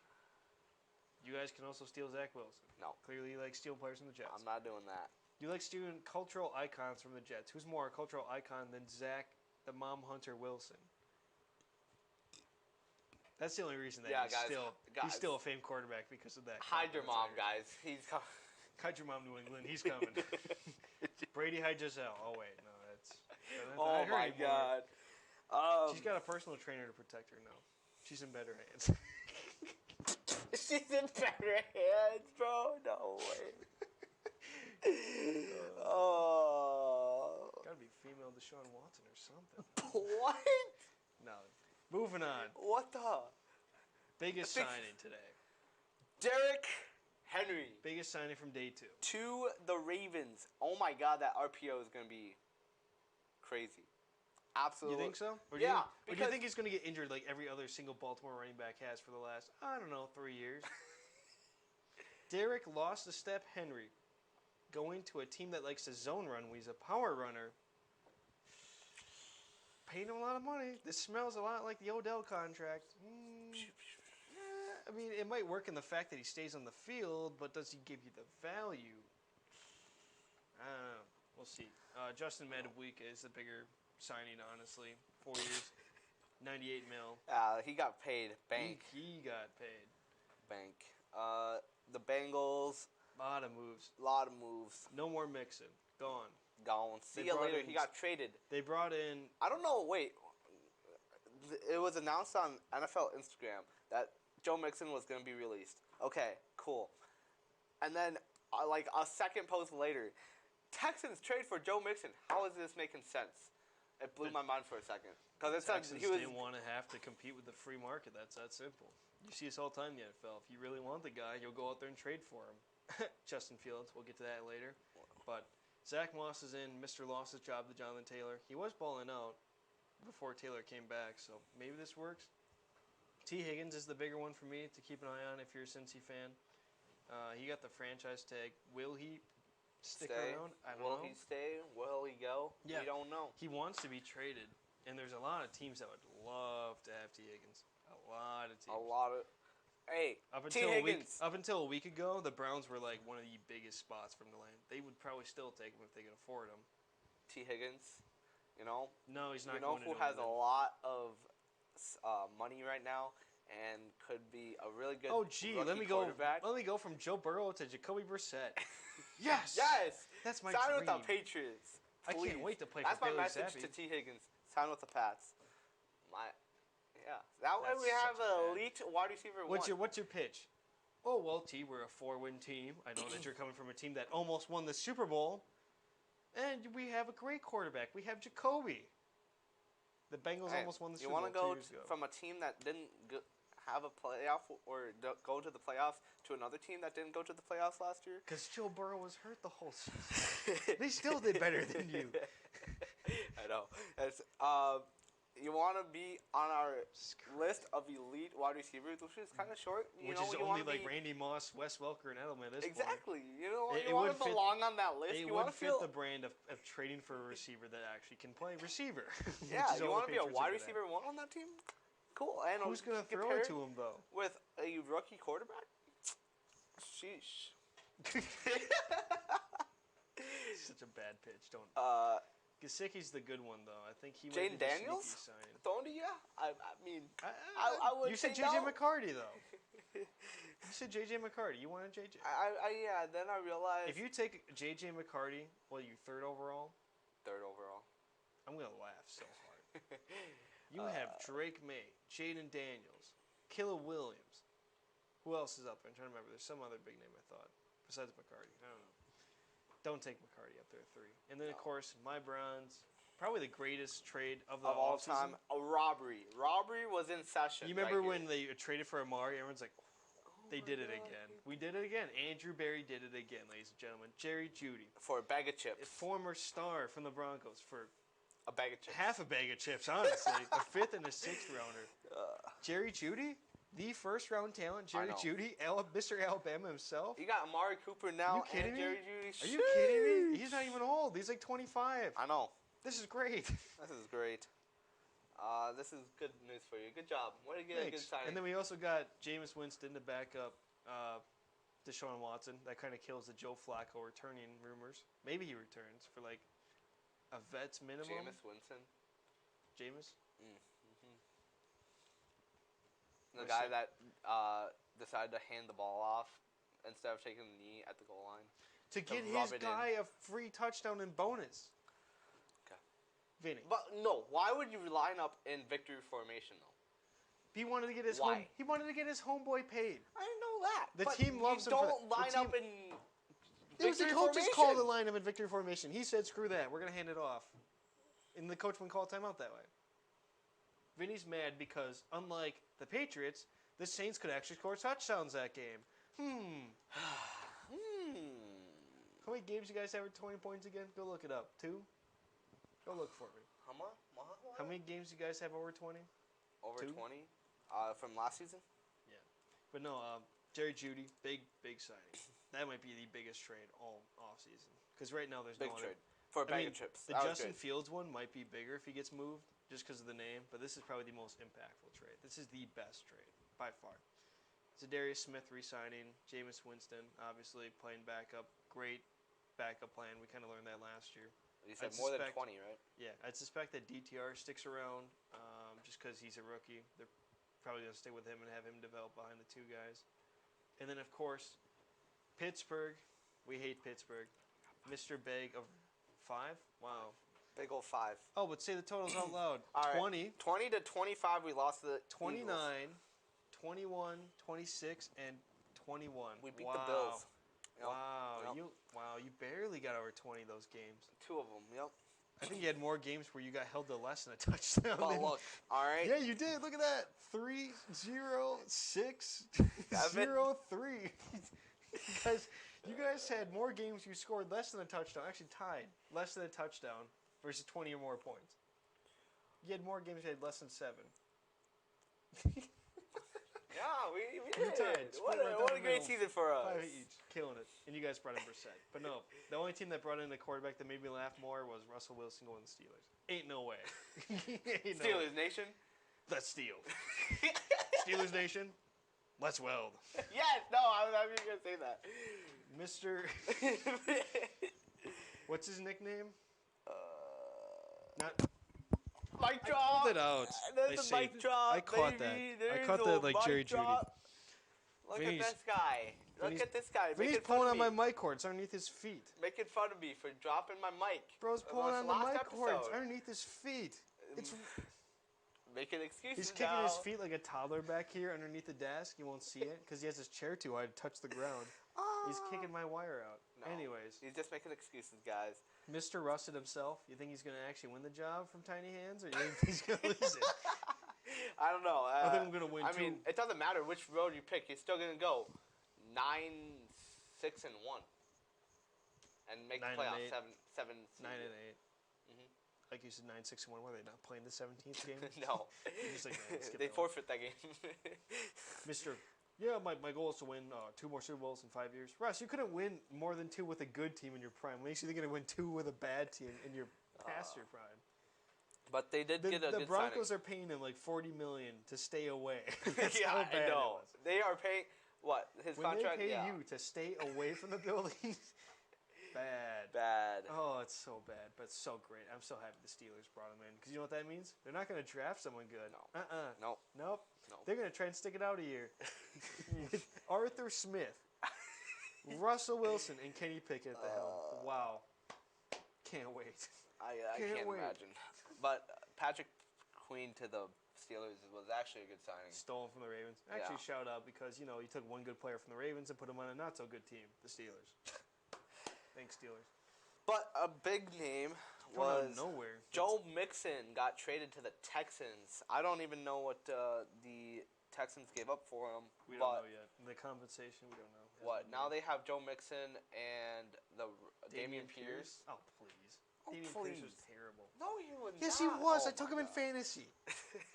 [SPEAKER 2] You guys can also steal Zach Wilson.
[SPEAKER 1] No.
[SPEAKER 2] Clearly, you like stealing players from the Jets.
[SPEAKER 1] I'm not doing that.
[SPEAKER 2] You like stealing cultural icons from the Jets. Who's more a cultural icon than Zach, the Mom Hunter Wilson? That's the only reason that he's still a famed quarterback because of that.
[SPEAKER 1] Hide your mom, guys.
[SPEAKER 2] Hide your mom, New England. He's coming. Brady, hide Giselle. Oh wait, no, that's.
[SPEAKER 1] Oh my God.
[SPEAKER 2] She's got a personal trainer to protect her now. She's in better hands.
[SPEAKER 1] She's in better hands, bro. No way. Oh.
[SPEAKER 2] Gotta be female Deshaun Watson or something.
[SPEAKER 1] What?
[SPEAKER 2] No. Moving on.
[SPEAKER 1] What the?
[SPEAKER 2] Biggest signing today.
[SPEAKER 1] Derrick Henry.
[SPEAKER 2] Biggest signing from day 2.
[SPEAKER 1] To the Ravens. Oh my God, that RPO is gonna be crazy. Absolutely.
[SPEAKER 2] You think so? Or do you think he's going to get injured like every other single Baltimore running back has for the last, 3 years? Derrick lost a step Henry, going to a team that likes to zone run when he's a power runner. Paying him a lot of money. This smells a lot like the Odell contract. I mean, it might work in the fact that he stays on the field, but does he give you the value? I don't know. We'll see. Justin Madubuike is the bigger signing, honestly. 4 years, $98 million.
[SPEAKER 1] He got paid. Bank.
[SPEAKER 2] He got paid.
[SPEAKER 1] Bank. The Bengals.
[SPEAKER 2] Lot of moves. No more Mixon. Gone.
[SPEAKER 1] See you later. He got traded.
[SPEAKER 2] They brought in.
[SPEAKER 1] I don't know. Wait. It was announced on NFL Instagram that Joe Mixon was going to be released. Okay, cool. And then, like a second post later, Texans trade for Joe Mixon. How is this making sense? It blew my mind for a second because it said
[SPEAKER 2] Texans didn't want to have to compete with the free market. That's that simple. You see this all the time in the NFL. If you really want the guy, you'll go out there and trade for him. Justin Fields. We'll get to that later. But Zach Moss is in Mr. Loss's job to Jonathan Taylor. He was balling out before Taylor came back, so maybe this works. T. Higgins is the bigger one for me to keep an eye on if you're a Cincy fan. He got the franchise tag. Will he stick around? I don't know.
[SPEAKER 1] Will he stay? Will he go?
[SPEAKER 2] Yeah.
[SPEAKER 1] We don't know.
[SPEAKER 2] He wants to be traded, and there's a lot of teams that would love to have T. Higgins. A lot of teams.
[SPEAKER 1] Hey,
[SPEAKER 2] T. Higgins. Up until a week ago, the Browns were like one of the biggest spots from the land. They would probably still take him if they could afford him.
[SPEAKER 1] T. Higgins, you know?
[SPEAKER 2] No, he's not.
[SPEAKER 1] You know who has a lot of money right now and could be a really good.
[SPEAKER 2] Oh, gee, let me go from Joe Burrow to Jacoby Brissett. Yes. That's my
[SPEAKER 1] Sign
[SPEAKER 2] dream.
[SPEAKER 1] with the Patriots. Please.
[SPEAKER 2] I can't wait to play
[SPEAKER 1] That's
[SPEAKER 2] for Bailey
[SPEAKER 1] That's my message
[SPEAKER 2] Zappi.
[SPEAKER 1] to T. Higgins. Sign with the Pats. That way we have an elite wide receiver.
[SPEAKER 2] What's your pitch? Oh, well, T, we're a 4-win team. I know that you're coming from a team that almost won the Super Bowl. And we have a great quarterback. We have Jacoby. The Bengals almost won the Super Bowl 2 years ago.
[SPEAKER 1] You want to go from a team that didn't have a playoff or go to the playoffs to another team that didn't go to the playoffs last year?
[SPEAKER 2] Because Joe Burrow was hurt the whole season. They still did better than you.
[SPEAKER 1] I know. You want to be on our list of elite wide receivers, which is kind of short.
[SPEAKER 2] Which is only like Randy Moss, Wes Welker, and Edelman at this point.
[SPEAKER 1] Exactly. You want to belong on that list.
[SPEAKER 2] It would fit the brand of trading for a receiver that actually can play receiver.
[SPEAKER 1] Yeah, you want to be a wide receiver one on that team? Cool. And
[SPEAKER 2] who's going to throw it to him, though?
[SPEAKER 1] With a rookie quarterback? Sheesh.
[SPEAKER 2] Such a bad pitch. Gesicki's the good one, though. I think he might
[SPEAKER 1] Jaden
[SPEAKER 2] be
[SPEAKER 1] Daniels?
[SPEAKER 2] the sneaky sign.
[SPEAKER 1] Thrown to you? I mean, I would.
[SPEAKER 2] You said J.J. McCarty, though. You said J.J. McCarty. You wanted J.J.
[SPEAKER 1] Yeah, then I realized.
[SPEAKER 2] If you take J.J. McCarty, you third overall?
[SPEAKER 1] Third overall.
[SPEAKER 2] I'm going to laugh so hard. You have Drake May, Jaden Daniels, Killa Williams. Who else is up there? I'm trying to remember. There's some other big name I thought. Besides McCarty. I don't know. Don't take McCarty up there at 3. And then, of course, my Browns, probably the greatest trade of the
[SPEAKER 1] all
[SPEAKER 2] offseason.
[SPEAKER 1] time. A robbery. Robbery was in session.
[SPEAKER 2] You remember
[SPEAKER 1] right
[SPEAKER 2] when they traded for Amari? Everyone's like, they did it
[SPEAKER 1] God.
[SPEAKER 2] again. We did it again. Andrew Berry did it again, ladies and gentlemen. Jerry Jeudy.
[SPEAKER 1] For a bag of
[SPEAKER 2] A
[SPEAKER 1] chips.
[SPEAKER 2] former star from the Broncos for
[SPEAKER 1] A bag of chips.
[SPEAKER 2] half a bag of chips, honestly. A fifth and a sixth rounder. Jerry Jeudy? The first round talent, Jerry Jeudy, Mr. Alabama himself.
[SPEAKER 1] You got Amari Cooper now
[SPEAKER 2] Are you kidding
[SPEAKER 1] and
[SPEAKER 2] me?
[SPEAKER 1] Jerry Jeudy.
[SPEAKER 2] Are you kidding me? He's not even old. He's like 25.
[SPEAKER 1] I know.
[SPEAKER 2] This is great.
[SPEAKER 1] This is great. This is good news for you. Good job. Way to get a good signing.
[SPEAKER 2] And then we also got Jameis Winston to back up Deshaun Watson. That kind of kills the Joe Flacco returning rumors. Maybe he returns for like a vet's minimum.
[SPEAKER 1] Jameis Winston.
[SPEAKER 2] Jameis?
[SPEAKER 1] The guy that decided to hand the ball off instead of taking the knee at the goal line.
[SPEAKER 2] To get his guy a free touchdown and bonus.
[SPEAKER 1] Okay.
[SPEAKER 2] Vinny.
[SPEAKER 1] But no, why would you line up in victory formation though?
[SPEAKER 2] He wanted to get his he wanted to get his homeboy paid.
[SPEAKER 1] I know that.
[SPEAKER 2] The team loves him.
[SPEAKER 1] Don't line up in
[SPEAKER 2] it was the
[SPEAKER 1] victory
[SPEAKER 2] coach's
[SPEAKER 1] formation.
[SPEAKER 2] call to line him in victory formation. He said, "Screw that. We're gonna hand it off." And the coach wouldn't call a timeout that way. Vinny's mad because, unlike the Patriots, the Saints could actually score touchdowns that game. How many games you guys have with 20 points again? Go look it up. 2? Go look for me. How many games you guys have over 20?
[SPEAKER 1] Over
[SPEAKER 2] 2?
[SPEAKER 1] 20? From last season?
[SPEAKER 2] Yeah. But no, Jerry Jeudy, big signing. That might be the biggest trade all offseason. Because right now there's
[SPEAKER 1] big
[SPEAKER 2] no
[SPEAKER 1] trade.
[SPEAKER 2] other.
[SPEAKER 1] For a bag of chips.
[SPEAKER 2] The Justin Fields one might be bigger if he gets moved, just because of the name. But this is probably the most impactful trade. This is the best trade, by far. Zadarius Smith re-signing. Jameis Winston, obviously, playing backup. Great backup plan. We kind of learned that last year.
[SPEAKER 1] You said more than 20, right?
[SPEAKER 2] Yeah. I'd suspect that DTR sticks around just because he's a rookie. They're probably going to stay with him and have him develop behind the two guys. And then, of course, Pittsburgh. We hate Pittsburgh. Mr. Big of 5? Wow.
[SPEAKER 1] Big old 5.
[SPEAKER 2] Oh, but say the totals out loud.
[SPEAKER 1] All
[SPEAKER 2] 20.
[SPEAKER 1] Right. 20 to 25, we lost the
[SPEAKER 2] 29,
[SPEAKER 1] Eagles.
[SPEAKER 2] 21, 26, and 21.
[SPEAKER 1] We beat the Bills. Yep.
[SPEAKER 2] Wow.
[SPEAKER 1] Yep.
[SPEAKER 2] You barely got over 20 those games.
[SPEAKER 1] 2 of them, yep.
[SPEAKER 2] I think you had more games where you got held to less than a touchdown.
[SPEAKER 1] But look, all right.
[SPEAKER 2] Yeah, you did. Look at that. 3, 0, 6, 0, 3. You guys had more games you scored less than a touchdown. Actually tied. Less than a touchdown versus 20 or more points. You had more games you had less than 7.
[SPEAKER 1] Yeah, we did.
[SPEAKER 2] Tied.
[SPEAKER 1] What a great season for us.
[SPEAKER 2] 5 each. Killing it. And you guys brought in Brissett. But no, the only team that brought in a quarterback that made me laugh more was Russell Wilson going to the Steelers. Ain't no way.
[SPEAKER 1] Steelers Nation?
[SPEAKER 2] Let's steal. Steelers Nation? Let's weld.
[SPEAKER 1] Yes, no, I was going to say that.
[SPEAKER 2] Mr. What's his nickname? Not.
[SPEAKER 1] Mic drop.
[SPEAKER 2] I called it out.
[SPEAKER 1] There's a mic drop.
[SPEAKER 2] I caught that. I caught that like Jerry Jeudy.
[SPEAKER 1] Look at this guy. Look at this guy.
[SPEAKER 2] Vinny's pulling on my mic cords underneath his feet.
[SPEAKER 1] Making fun of me for dropping my mic.
[SPEAKER 2] Bro's pulling on the mic cords underneath his feet. It's
[SPEAKER 1] making excuses.
[SPEAKER 2] He's kicking his feet like a toddler back here underneath the desk. You won't see it because he has his chair too high to touch the ground. He's kicking my wire out. No, anyways.
[SPEAKER 1] He's just making excuses, guys.
[SPEAKER 2] Mr. Rusted himself, you think he's going to actually win the job from Tiny Hands, or you think he's going to lose it?
[SPEAKER 1] I don't know.
[SPEAKER 2] I think I'm going to win,
[SPEAKER 1] I mean, it doesn't matter which road you pick. He's still going to go 9, 6, and 1. And make the playoffs 7.
[SPEAKER 2] 9 and 8. Like you said, 9, 6, and 1. Were they not playing the 17th game?
[SPEAKER 1] No. They forfeit that game.
[SPEAKER 2] Mr. Yeah, my goal is to win 2 more Super Bowls in 5 years. Russ, you couldn't win more than 2 with a good team in your prime. What makes you think you're going to win 2 with a bad team in your past your prime?
[SPEAKER 1] But they did get a good
[SPEAKER 2] The Broncos
[SPEAKER 1] signing.
[SPEAKER 2] are paying him like $40 million to stay away.
[SPEAKER 1] Yeah, I know. They are paying what his
[SPEAKER 2] when
[SPEAKER 1] contract.
[SPEAKER 2] When they pay you to stay away from the buildings, bad.
[SPEAKER 1] Bad.
[SPEAKER 2] Oh, it's so bad, but it's so great. I'm so happy the Steelers brought him in because you know what that means? They're not going to draft someone good.
[SPEAKER 1] No.
[SPEAKER 2] Nope.
[SPEAKER 1] No.
[SPEAKER 2] They're going to try and stick it out a year. With Arthur Smith, Russell Wilson, and Kenny Pickett at the helm. Wow. Can't wait.
[SPEAKER 1] I can't imagine. But Patrick Queen to the Steelers was actually a good signing.
[SPEAKER 2] Stolen from the Ravens. Actually, shout out because, you know, you took one good player from the Ravens and put him on a not-so-good team, the Steelers. Thanks, Steelers.
[SPEAKER 1] But a big name was
[SPEAKER 2] nowhere.
[SPEAKER 1] Joe Mixon got traded to the Texans. I don't even know what the Texans gave up for him.
[SPEAKER 2] We don't know yet. The compensation, we don't know.
[SPEAKER 1] What? Now they have Joe Mixon and the Dameon Pierce.
[SPEAKER 2] Oh, please.
[SPEAKER 1] Oh,
[SPEAKER 2] Dameon
[SPEAKER 1] please.
[SPEAKER 2] Pierce was terrible.
[SPEAKER 1] No, he was
[SPEAKER 3] Yes,
[SPEAKER 1] not.
[SPEAKER 3] he was.
[SPEAKER 1] Oh,
[SPEAKER 3] I took him in fantasy.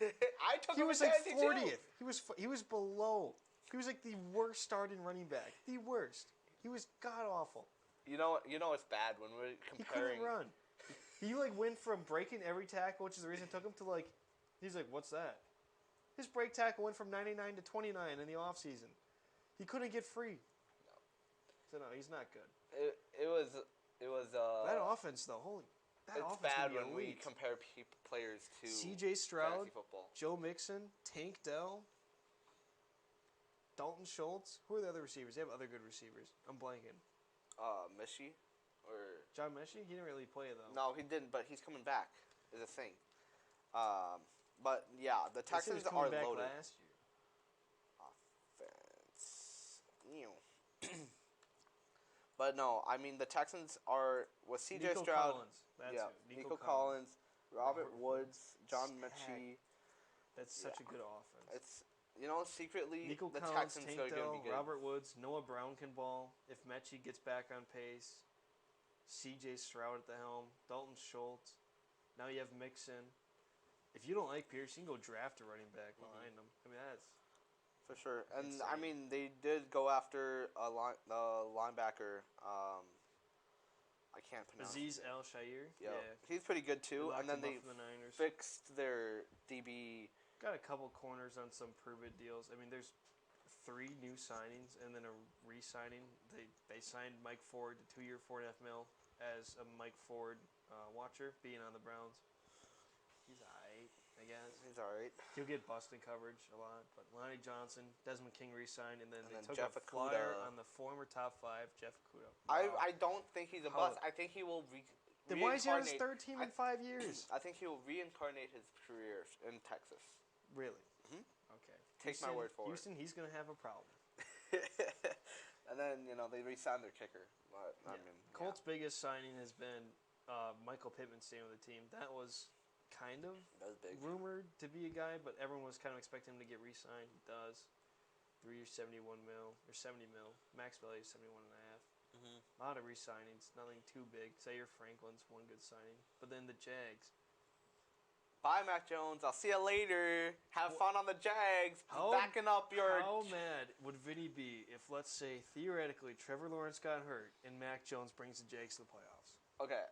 [SPEAKER 1] I took
[SPEAKER 3] He
[SPEAKER 1] him
[SPEAKER 3] was
[SPEAKER 1] in
[SPEAKER 3] like
[SPEAKER 1] fantasy
[SPEAKER 3] 40th.
[SPEAKER 1] too.
[SPEAKER 3] He was below. He was like the worst starting running back. The worst. He was god awful.
[SPEAKER 1] You know it's bad when we're
[SPEAKER 3] He
[SPEAKER 1] comparing.
[SPEAKER 3] couldn't run. He like went from breaking every tackle, which is the reason I took him, to like, he's like, what's that? His break tackle went from 99 to 29 in the offseason. He couldn't get free.
[SPEAKER 1] No.
[SPEAKER 3] So no, he's not good.
[SPEAKER 1] It was
[SPEAKER 3] That offense though, that
[SPEAKER 1] it's
[SPEAKER 3] offense
[SPEAKER 1] bad
[SPEAKER 3] would be
[SPEAKER 1] when we
[SPEAKER 3] elite.
[SPEAKER 1] compare players to
[SPEAKER 3] C.J. Stroud,
[SPEAKER 1] fantasy football.
[SPEAKER 3] Joe Mixon, Tank Dell, Dalton Schultz. Who are the other receivers? They have other good receivers. I'm blanking.
[SPEAKER 1] Mishi or
[SPEAKER 3] John Mechie? He didn't really play though.
[SPEAKER 1] no, he didn't. But he's coming back. Is a thing. But yeah, the
[SPEAKER 3] They said he
[SPEAKER 1] Texans
[SPEAKER 3] was coming
[SPEAKER 1] are
[SPEAKER 3] back
[SPEAKER 1] loaded.
[SPEAKER 3] last year.
[SPEAKER 1] Offense. But no, I mean the Texans are with C.J.
[SPEAKER 3] Nico
[SPEAKER 1] Stroud.
[SPEAKER 3] Collins. That's
[SPEAKER 1] Yeah,
[SPEAKER 3] who.
[SPEAKER 1] Nico Collins, Robert
[SPEAKER 3] Robert
[SPEAKER 1] Woods, John
[SPEAKER 3] Stacked.
[SPEAKER 1] Mechie.
[SPEAKER 3] That's such a good offense.
[SPEAKER 1] It's secretly
[SPEAKER 3] Nico
[SPEAKER 1] the
[SPEAKER 3] Collins,
[SPEAKER 1] Texans
[SPEAKER 3] Tank
[SPEAKER 1] are going to
[SPEAKER 3] Dell,
[SPEAKER 1] be good.
[SPEAKER 3] Robert Woods, Noah Brown can ball. If Mechie gets back on pace, C.J. Stroud at the helm, Dalton Schultz. Now you have Mixon. If you don't like Pierce, you can go draft a running back behind him. I mean, that's
[SPEAKER 1] For sure. And
[SPEAKER 3] insane.
[SPEAKER 1] I mean, they did go after a linebacker. I can't pronounce.
[SPEAKER 2] Azeez Al-Shaair.
[SPEAKER 1] Yeah, he's pretty good too. And then they
[SPEAKER 2] the Niners.
[SPEAKER 1] fixed their DB.
[SPEAKER 2] Got a couple corners on some prove-it deals. I mean, there's 3 new signings and then a re-signing. They signed Mike Ford to 2-year, $4.5 million as a Mike Ford watcher, being on the Browns. He's alright, I guess.
[SPEAKER 1] He's all right.
[SPEAKER 2] He'll get busting coverage a lot, but Lonnie Johnson, Desmond King re-signed, and then they took
[SPEAKER 1] Jeff
[SPEAKER 2] a flyer
[SPEAKER 1] Okudah.
[SPEAKER 2] on the former top 5, Jeff Okudah.
[SPEAKER 1] I don't think he's a
[SPEAKER 2] How-
[SPEAKER 1] bust. I think he will
[SPEAKER 3] Then why is he on his
[SPEAKER 1] reincarnate-
[SPEAKER 3] third team in 5 years?
[SPEAKER 1] I think he will reincarnate his career in Texas.
[SPEAKER 3] Really?
[SPEAKER 2] Okay.
[SPEAKER 1] Take my word for it.
[SPEAKER 2] Houston, he's going to have a problem.
[SPEAKER 1] And then they re-signed their kicker. But I
[SPEAKER 2] Yeah.
[SPEAKER 1] mean,
[SPEAKER 2] Colts' biggest signing has been Michael Pittman staying with the team. That was kind of
[SPEAKER 1] that was big.
[SPEAKER 2] rumored to be a guy, but everyone was kind of expecting him to get re-signed. He does. 3 years, $71 million or $70 million. Max value is 71.5. A lot of re-signings, nothing too big. Zaire Franklin's one good signing, but then the Jags.
[SPEAKER 1] Bye, Mac Jones. I'll see you later. Have fun on the Jags.
[SPEAKER 2] How-
[SPEAKER 1] Backing up your.
[SPEAKER 2] How mad would Vinny be if, let's say, theoretically, Trevor Lawrence got hurt and Mac Jones brings the Jags to the playoffs?
[SPEAKER 1] Okay,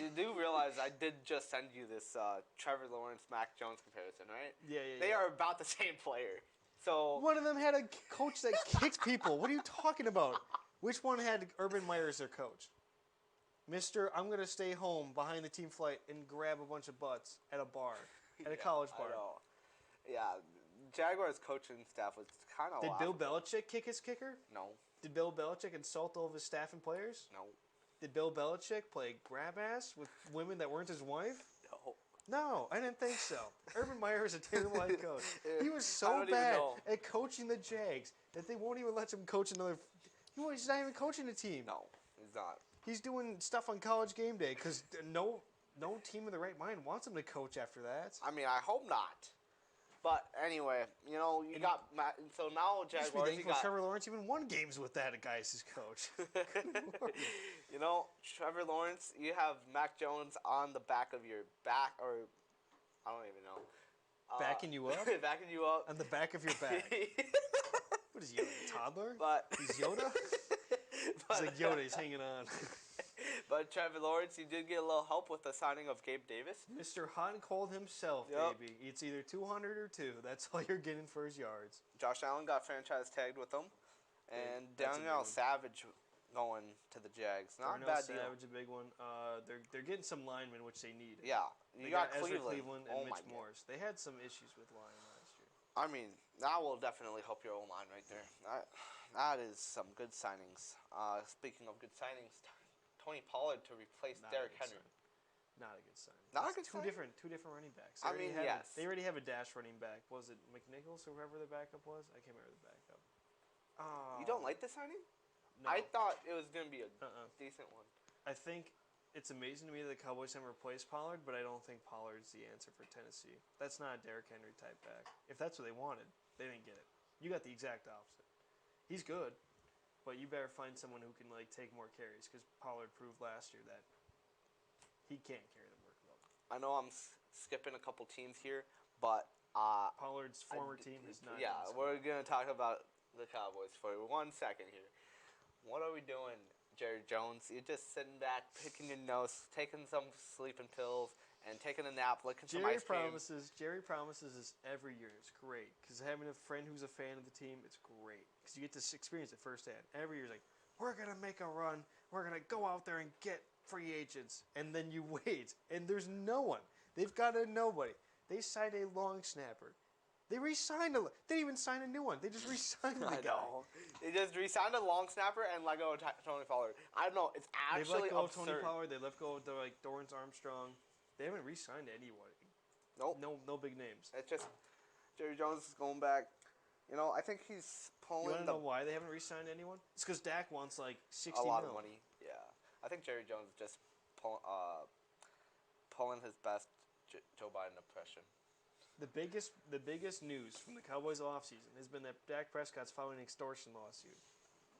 [SPEAKER 1] you do realize I did just send you this Trevor Lawrence Mac Jones comparison, right?
[SPEAKER 2] Yeah.
[SPEAKER 1] They are about the same player. So
[SPEAKER 3] One of them had a coach that kicked people. What are you talking about? Which one had Urban Meyer as their coach? Mister, I'm going to stay home behind the team flight and grab a bunch of butts at a bar, at a college bar.
[SPEAKER 1] I know. Yeah, Jaguars coaching staff was kind of.
[SPEAKER 3] Did Bill Belichick kick his kicker?
[SPEAKER 1] No.
[SPEAKER 3] Did Bill Belichick insult all of his staff and players?
[SPEAKER 1] No.
[SPEAKER 3] Did Bill Belichick play grab ass with women that weren't his wife?
[SPEAKER 1] No.
[SPEAKER 3] No, I didn't think so. Urban Meyer is a terrible head coach. He was
[SPEAKER 1] I
[SPEAKER 3] so
[SPEAKER 1] don't even
[SPEAKER 3] bad
[SPEAKER 1] know.
[SPEAKER 3] at coaching the Jags that they won't even let him coach another. He's not even coaching the team.
[SPEAKER 1] No, he's not.
[SPEAKER 3] He's doing stuff on College Game Day because no team in the right mind wants him to coach after that.
[SPEAKER 1] I mean, I hope not. But anyway, you got Matt. So now
[SPEAKER 3] Just be
[SPEAKER 1] Jaguars, you
[SPEAKER 3] thankful
[SPEAKER 1] got.
[SPEAKER 3] Trevor Lawrence even won games with that guy as his coach.
[SPEAKER 1] Trevor Lawrence, you have Mac Jones on the back of your back, or I don't even know.
[SPEAKER 3] Backing you up?
[SPEAKER 1] Backing you up.
[SPEAKER 3] On the back of your back. What is he, a toddler?
[SPEAKER 1] But
[SPEAKER 3] He's Yoda? He's like Yoda, he's hanging on.
[SPEAKER 1] But Trevor Lawrence, you did get a little help with the signing of Gabe Davis.
[SPEAKER 3] Mr. Hot and Cold himself,
[SPEAKER 1] Yep.
[SPEAKER 3] baby. It's either 200 or 2. That's all you're getting for his yards.
[SPEAKER 1] Josh Allen got franchise tagged with them, and
[SPEAKER 3] That's a
[SPEAKER 1] Daniel
[SPEAKER 3] big one.
[SPEAKER 1] Savage going to the Jags. Not a
[SPEAKER 2] Darnell
[SPEAKER 1] bad deal.
[SPEAKER 2] Savage, a big one. They're getting some linemen, which they need.
[SPEAKER 1] Yeah, you
[SPEAKER 2] They
[SPEAKER 1] got
[SPEAKER 2] Ezra
[SPEAKER 1] Cleveland.
[SPEAKER 2] and
[SPEAKER 1] Oh my
[SPEAKER 2] Mitch
[SPEAKER 1] God.
[SPEAKER 2] Morris. They had some issues with line last year.
[SPEAKER 1] I mean, that will definitely help your O-line right there. That is some good signings. Speaking of good signings, Tony Pollard to replace
[SPEAKER 2] Not a
[SPEAKER 1] Derrick
[SPEAKER 2] good
[SPEAKER 1] Henry.
[SPEAKER 2] sign. Not a good sign.
[SPEAKER 1] Not a
[SPEAKER 2] It's
[SPEAKER 1] good sign?
[SPEAKER 2] Two different running backs.
[SPEAKER 1] I mean, yes.
[SPEAKER 2] They already have a dash running back. Was it McNichols or whoever the backup was? I can't remember the backup.
[SPEAKER 1] You don't like the signing?
[SPEAKER 2] No.
[SPEAKER 1] I thought it was going to be a
[SPEAKER 2] Uh-uh.
[SPEAKER 1] decent one.
[SPEAKER 2] I think
[SPEAKER 3] it's amazing to me that the Cowboys haven't replaced Pollard, but I don't think Pollard's the answer for Tennessee. That's not a Derrick Henry type back. If that's what they wanted, they didn't get it. You got the exact opposite. He's good, but you better find someone who can take more carries because Pollard proved last year that he can't carry the workload.
[SPEAKER 1] I know I'm skipping a couple teams here, but
[SPEAKER 3] Pollard's former team is not.
[SPEAKER 1] Yeah, we're gonna talk about the Cowboys for 1 second here. What are we doing, Jerry Jones? You're just sitting back, picking your nose, taking some sleeping pills, and taking a nap, licking some ice cream.
[SPEAKER 3] Jerry promises this every year. It's great because having a friend who's a fan of the team, it's great because you get to experience it firsthand. Every year, he's like, "We're gonna make a run. We're gonna go out there and get free agents," and then you wait, and there's no one. They've got nobody. They signed a long snapper. They re-signed they didn't even sign a new one. They just re-signed the guy.
[SPEAKER 1] They just re-signed a long snapper and let go of Tony Pollard. I don't know. It's actually
[SPEAKER 3] They let go
[SPEAKER 1] absurd.
[SPEAKER 3] of Tony Pollard. They let go of Dorrance Armstrong. They haven't re-signed anybody.
[SPEAKER 1] Nope.
[SPEAKER 3] No big names.
[SPEAKER 1] It's just Jerry Jones is going back. I think he's pulling.
[SPEAKER 3] You want to know why they haven't re-signed anyone? It's because Dak wants $60
[SPEAKER 1] a lot of money. Yeah, I think Jerry Jones is just pulling his best Joe Biden impression.
[SPEAKER 3] The biggest news from the Cowboys offseason has been that Dak Prescott's filing an extortion lawsuit.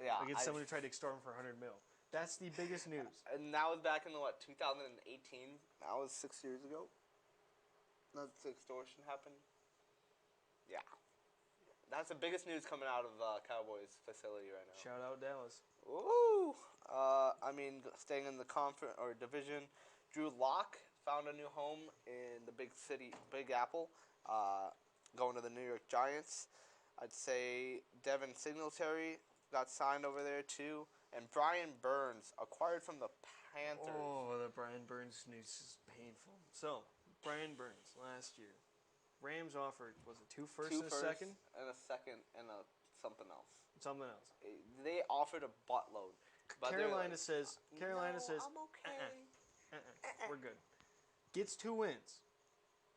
[SPEAKER 1] Yeah,
[SPEAKER 3] against someone who tried to extort him for $100 million. That's the biggest news.
[SPEAKER 1] And that was back in 2018. That was 6 years ago. That extortion happened. Yeah, that's the biggest news coming out of Cowboys facility right now.
[SPEAKER 3] Shout out Dallas.
[SPEAKER 1] Woo! Staying in the conference or division, Drew Lock found a new home in the big city, Big Apple, going to the New York Giants. I'd say Devin Singletary got signed over there too, and Brian Burns acquired from the Panthers.
[SPEAKER 3] Oh, the Brian Burns news is painful. So, Brian Burns last year, Rams offered two firsts and a second,
[SPEAKER 1] and a second and something else.
[SPEAKER 3] Something else.
[SPEAKER 1] They offered a buttload. But
[SPEAKER 3] Carolina says,
[SPEAKER 1] I'm okay.
[SPEAKER 3] We're good. Gets 2 wins.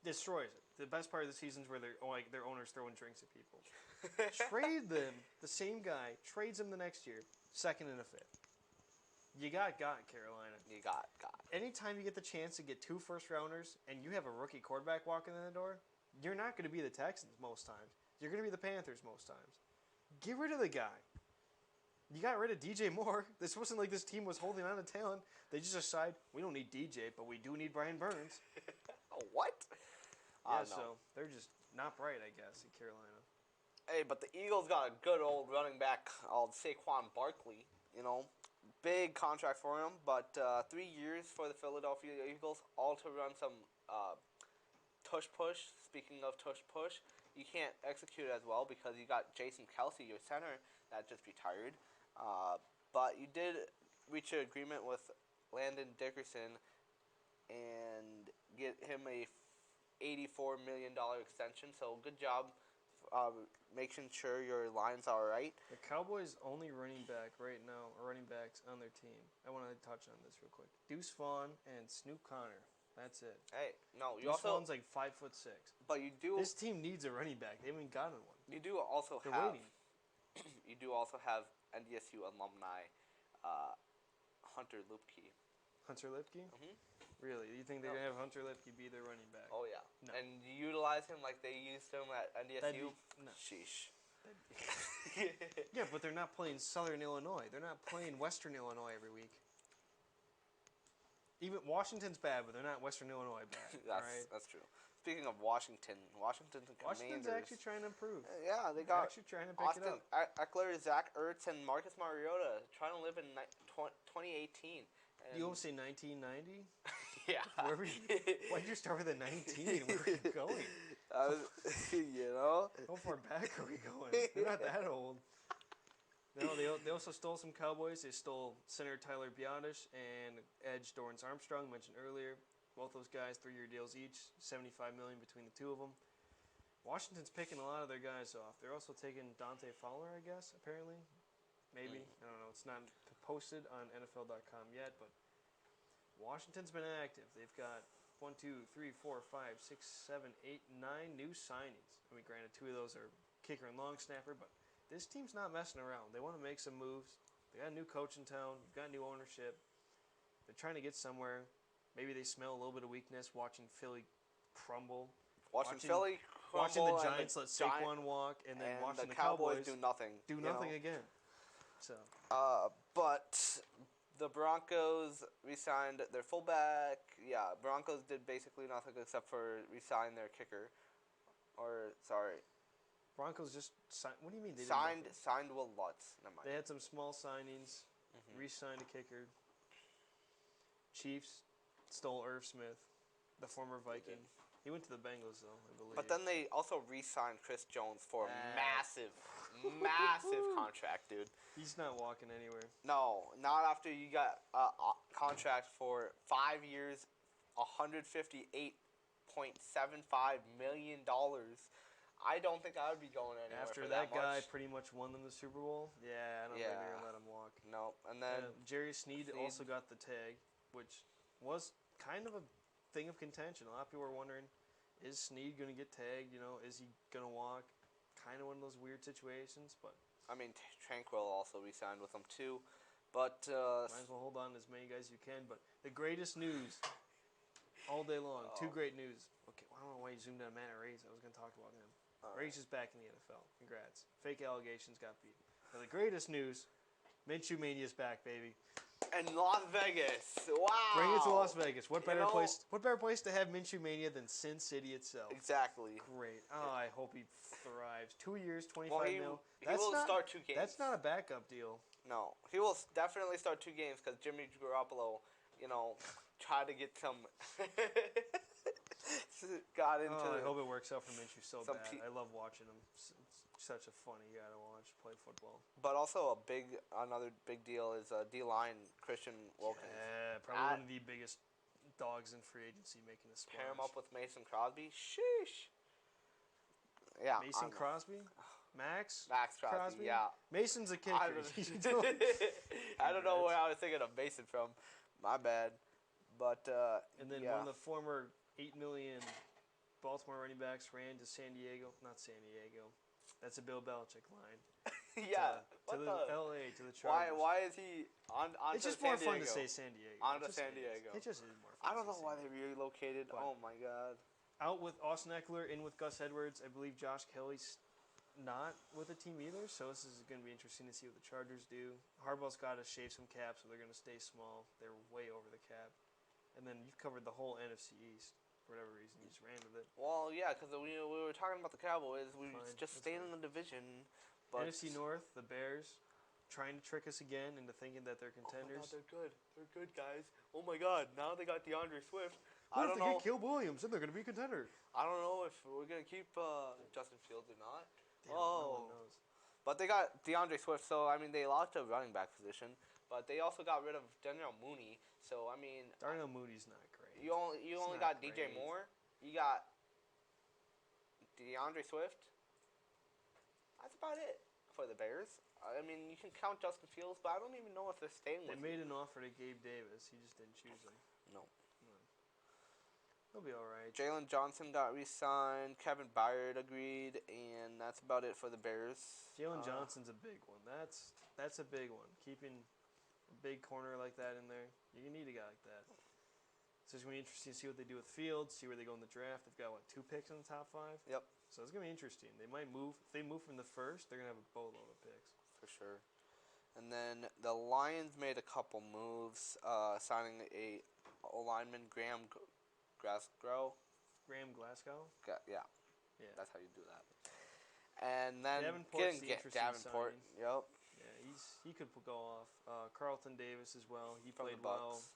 [SPEAKER 3] Destroys it. The best part of the season is where their owners throwing drinks at people. Trade them, the same guy, trades them the next year, second and a fifth. You got Carolina.
[SPEAKER 1] You got.
[SPEAKER 3] Anytime you get the chance to get 2 first-rounders and you have a rookie quarterback walking in the door, you're not going to be the Texans most times. You're going to be the Panthers most times. Get rid of the guy. You got rid of DJ Moore. This wasn't like this team was holding on to talent. They just decide, we don't need DJ, but we do need Brian Burns.
[SPEAKER 1] What?
[SPEAKER 3] Yeah, so they're just not bright, I guess, in Carolina.
[SPEAKER 1] Hey, but the Eagles got a good old running back called Saquon Barkley. Big contract for him, but 3 years for the Philadelphia Eagles, all to run some tush-push. Speaking of tush-push, you can't execute it as well because you got Jason Kelsey, your center, that just retired. But you did reach an agreement with Landon Dickerson and get him a $84 million extension. So good job making sure your lines are right.
[SPEAKER 3] The Cowboys' only running backs on their team. I want to touch on this real quick. Deuce Vaughn and Snoop Connor. That's it.
[SPEAKER 1] Hey, no,
[SPEAKER 3] Deuce Vaughn's like 5'6".
[SPEAKER 1] But you do.
[SPEAKER 3] This team needs a running back. They haven't gotten one.
[SPEAKER 1] You do also
[SPEAKER 3] They're
[SPEAKER 1] have.
[SPEAKER 3] waiting.
[SPEAKER 1] You do also have NDSU alumni, Hunter Lupke.
[SPEAKER 3] Hunter Lipke?
[SPEAKER 1] Mm-hmm.
[SPEAKER 3] Really? You think they're going to have Hunter Lipke be their running back?
[SPEAKER 1] Oh, yeah.
[SPEAKER 3] No.
[SPEAKER 1] And you utilize him like they used him at NDSU?
[SPEAKER 3] No.
[SPEAKER 1] Sheesh.
[SPEAKER 3] Yeah, but they're not playing Southern Illinois. They're not playing Western Illinois every week. Even Washington's bad, but they're not Western Illinois bad.
[SPEAKER 1] That's true. Speaking of Washington's
[SPEAKER 3] Washington's actually trying to improve.
[SPEAKER 1] Yeah, they got
[SPEAKER 3] actually trying to pick
[SPEAKER 1] Austin
[SPEAKER 3] it up.
[SPEAKER 1] Eckler, Zach Ertz, and Marcus Mariota trying to live in 2018.
[SPEAKER 3] You almost say 1990?
[SPEAKER 1] Yeah.
[SPEAKER 3] Why'd you start with a 19? Where are you going? How far back are we going? They're not that old. No, they also stole some Cowboys. They stole center Tyler Biotish and edge Dorrance Armstrong, mentioned earlier. Both those guys, 3-year deals each, $75 million between the two of them. Washington's picking a lot of their guys off. They're also taking Dante Fowler, I guess, apparently. Maybe. I don't know. It's not posted on NFL.com yet, but Washington's been active. They've got 1, 2, 3, 4, 5, 6, 7, 8, 9 new signings. I mean, granted, 2 of those are kicker and long snapper, but this team's not messing around. They want to make some moves. They got a new coach in town. You've got new ownership. They're trying to get somewhere. Maybe they smell a little bit of weakness watching Philly crumble.
[SPEAKER 1] Watching Philly
[SPEAKER 3] Watching the
[SPEAKER 1] crumble and
[SPEAKER 3] Giants let Saquon walk, and then watching the Cowboys
[SPEAKER 1] do nothing.
[SPEAKER 3] Do nothing again. So.
[SPEAKER 1] But the Broncos re-signed their fullback. Yeah, Broncos did basically nothing except for re-sign their kicker.
[SPEAKER 3] Broncos just signed. What do you mean they
[SPEAKER 1] signed Will Lutz? Never mind.
[SPEAKER 3] They had some small signings. Re-signed a kicker. Chiefs stole Irv Smith, the former Viking. He went to the Bengals though, I believe.
[SPEAKER 1] But then they also re-signed Chris Jones for a massive contract, dude.
[SPEAKER 3] He's not walking anywhere.
[SPEAKER 1] No, not after you got a contract for 5 years, $158.75 million. I don't think I would be going anywhere
[SPEAKER 3] After
[SPEAKER 1] for
[SPEAKER 3] that guy
[SPEAKER 1] much.
[SPEAKER 3] pretty much won them the Super Bowl. Yeah, I don't think they're gonna let him walk.
[SPEAKER 1] No, and then
[SPEAKER 3] Jerry Sneed also got the tag, which was kind of a thing of contention. A lot of people were wondering, is Sneed gonna get tagged? You know, is he gonna walk? Kind of one of those weird situations, but
[SPEAKER 1] I mean Tranquil also re-signed with them too, but
[SPEAKER 3] might as well hold on to as many guys as you can. But the greatest news all day long, two great news. Okay, I don't know why you zoomed in on Matt Reyes. I was gonna talk about him. Reyes is back in the NFL. Congrats. Fake allegations got beat. Now the greatest news, Minshew Mania's back, baby.
[SPEAKER 1] And Las Vegas. Wow.
[SPEAKER 3] Bring it to Las Vegas. What better place to have Minshew Mania than Sin City itself?
[SPEAKER 1] Exactly.
[SPEAKER 3] Great. Oh, I hope he thrives. 2 years, 25 mil.
[SPEAKER 1] He will start 2 games.
[SPEAKER 3] That's not a backup deal.
[SPEAKER 1] No. He will definitely start 2 games because Jimmy Garoppolo, tried to get some got into
[SPEAKER 3] I hope it works out for Minshew so bad. I love watching him. Such a funny guy to watch play football.
[SPEAKER 1] But also another big deal is D-line Christian Wilkins.
[SPEAKER 3] Yeah, probably one of the biggest dogs in free agency making a splash.
[SPEAKER 1] Pair him up with Mason Crosby. Sheesh. Yeah.
[SPEAKER 3] Mason Crosby? Max
[SPEAKER 1] Crosby, yeah.
[SPEAKER 3] Mason's a kicker.
[SPEAKER 1] I don't know where I was thinking of Mason from. My bad. But
[SPEAKER 3] and then one of the former $8 million Baltimore running backs ran to San Diego. Not San Diego. That's a Bill Belichick line.
[SPEAKER 1] Yeah.
[SPEAKER 3] To the LA, to the Chargers.
[SPEAKER 1] Why is he on
[SPEAKER 3] It's just more fun to say San Diego.
[SPEAKER 1] On to San Diego.
[SPEAKER 3] It just is more fun.
[SPEAKER 1] I don't know why they relocated. Oh my God.
[SPEAKER 3] Out with Austin Eckler, in with Gus Edwards. I believe Josh Kelly's not with the team either, so this is going to be interesting to see what the Chargers do. Harbaugh's got to shave some cap, so they're going to stay small. They're way over the cap. And then you've covered the whole NFC East. For whatever reason, you just ran with it.
[SPEAKER 1] Well, yeah, because we were talking about the Cowboys. We just stayed in the division. But
[SPEAKER 3] NFC North, the Bears, trying to trick us again into thinking that they're contenders.
[SPEAKER 1] Oh my God, they're good. They're good, guys. Oh my God, now they got DeAndre Swift.
[SPEAKER 3] What if they get Caleb Williams, then they're going to be contenders.
[SPEAKER 1] I don't know if we're going to keep Justin Fields or not.
[SPEAKER 3] Damn, no one knows.
[SPEAKER 1] But they got DeAndre Swift, so, I mean, they lost a running back position. But they also got rid of Darnell Mooney. So, I mean...
[SPEAKER 3] Darnell Mooney's not great.
[SPEAKER 1] You only got DJ Moore. You got DeAndre Swift. That's about it for the Bears. I mean, you can count Justin Fields, but I don't even know if they're staying with him.
[SPEAKER 3] They made an offer to Gabe Davis. He just didn't choose him.
[SPEAKER 1] No.
[SPEAKER 3] He'll be all right.
[SPEAKER 1] Jalen Johnson got re-signed. Kevin Byard agreed, and that's about it for the Bears.
[SPEAKER 3] Jalen Johnson's a big one. That's a big one. Keeping a big corner like that in there, you need a guy like that. So it's going to be interesting to see what they do with Fields, see where they go in the draft. They've got, 2 picks in the top 5?
[SPEAKER 1] Yep.
[SPEAKER 3] So it's going to be interesting. They might move. If they move from the first, they're going to have a boatload of picks.
[SPEAKER 1] For sure. And then the Lions made a couple moves, signing a lineman, Graham Glasgow.
[SPEAKER 3] Graham Glasgow?
[SPEAKER 1] Yeah.
[SPEAKER 3] Yeah.
[SPEAKER 1] That's how you do that. And then
[SPEAKER 3] Davenport's the interesting
[SPEAKER 1] Davenport.
[SPEAKER 3] signing.
[SPEAKER 1] Yep.
[SPEAKER 3] Yeah, he could go off. Carlton Davis as well. He
[SPEAKER 1] From
[SPEAKER 3] played
[SPEAKER 1] the
[SPEAKER 3] well.
[SPEAKER 1] Bucks.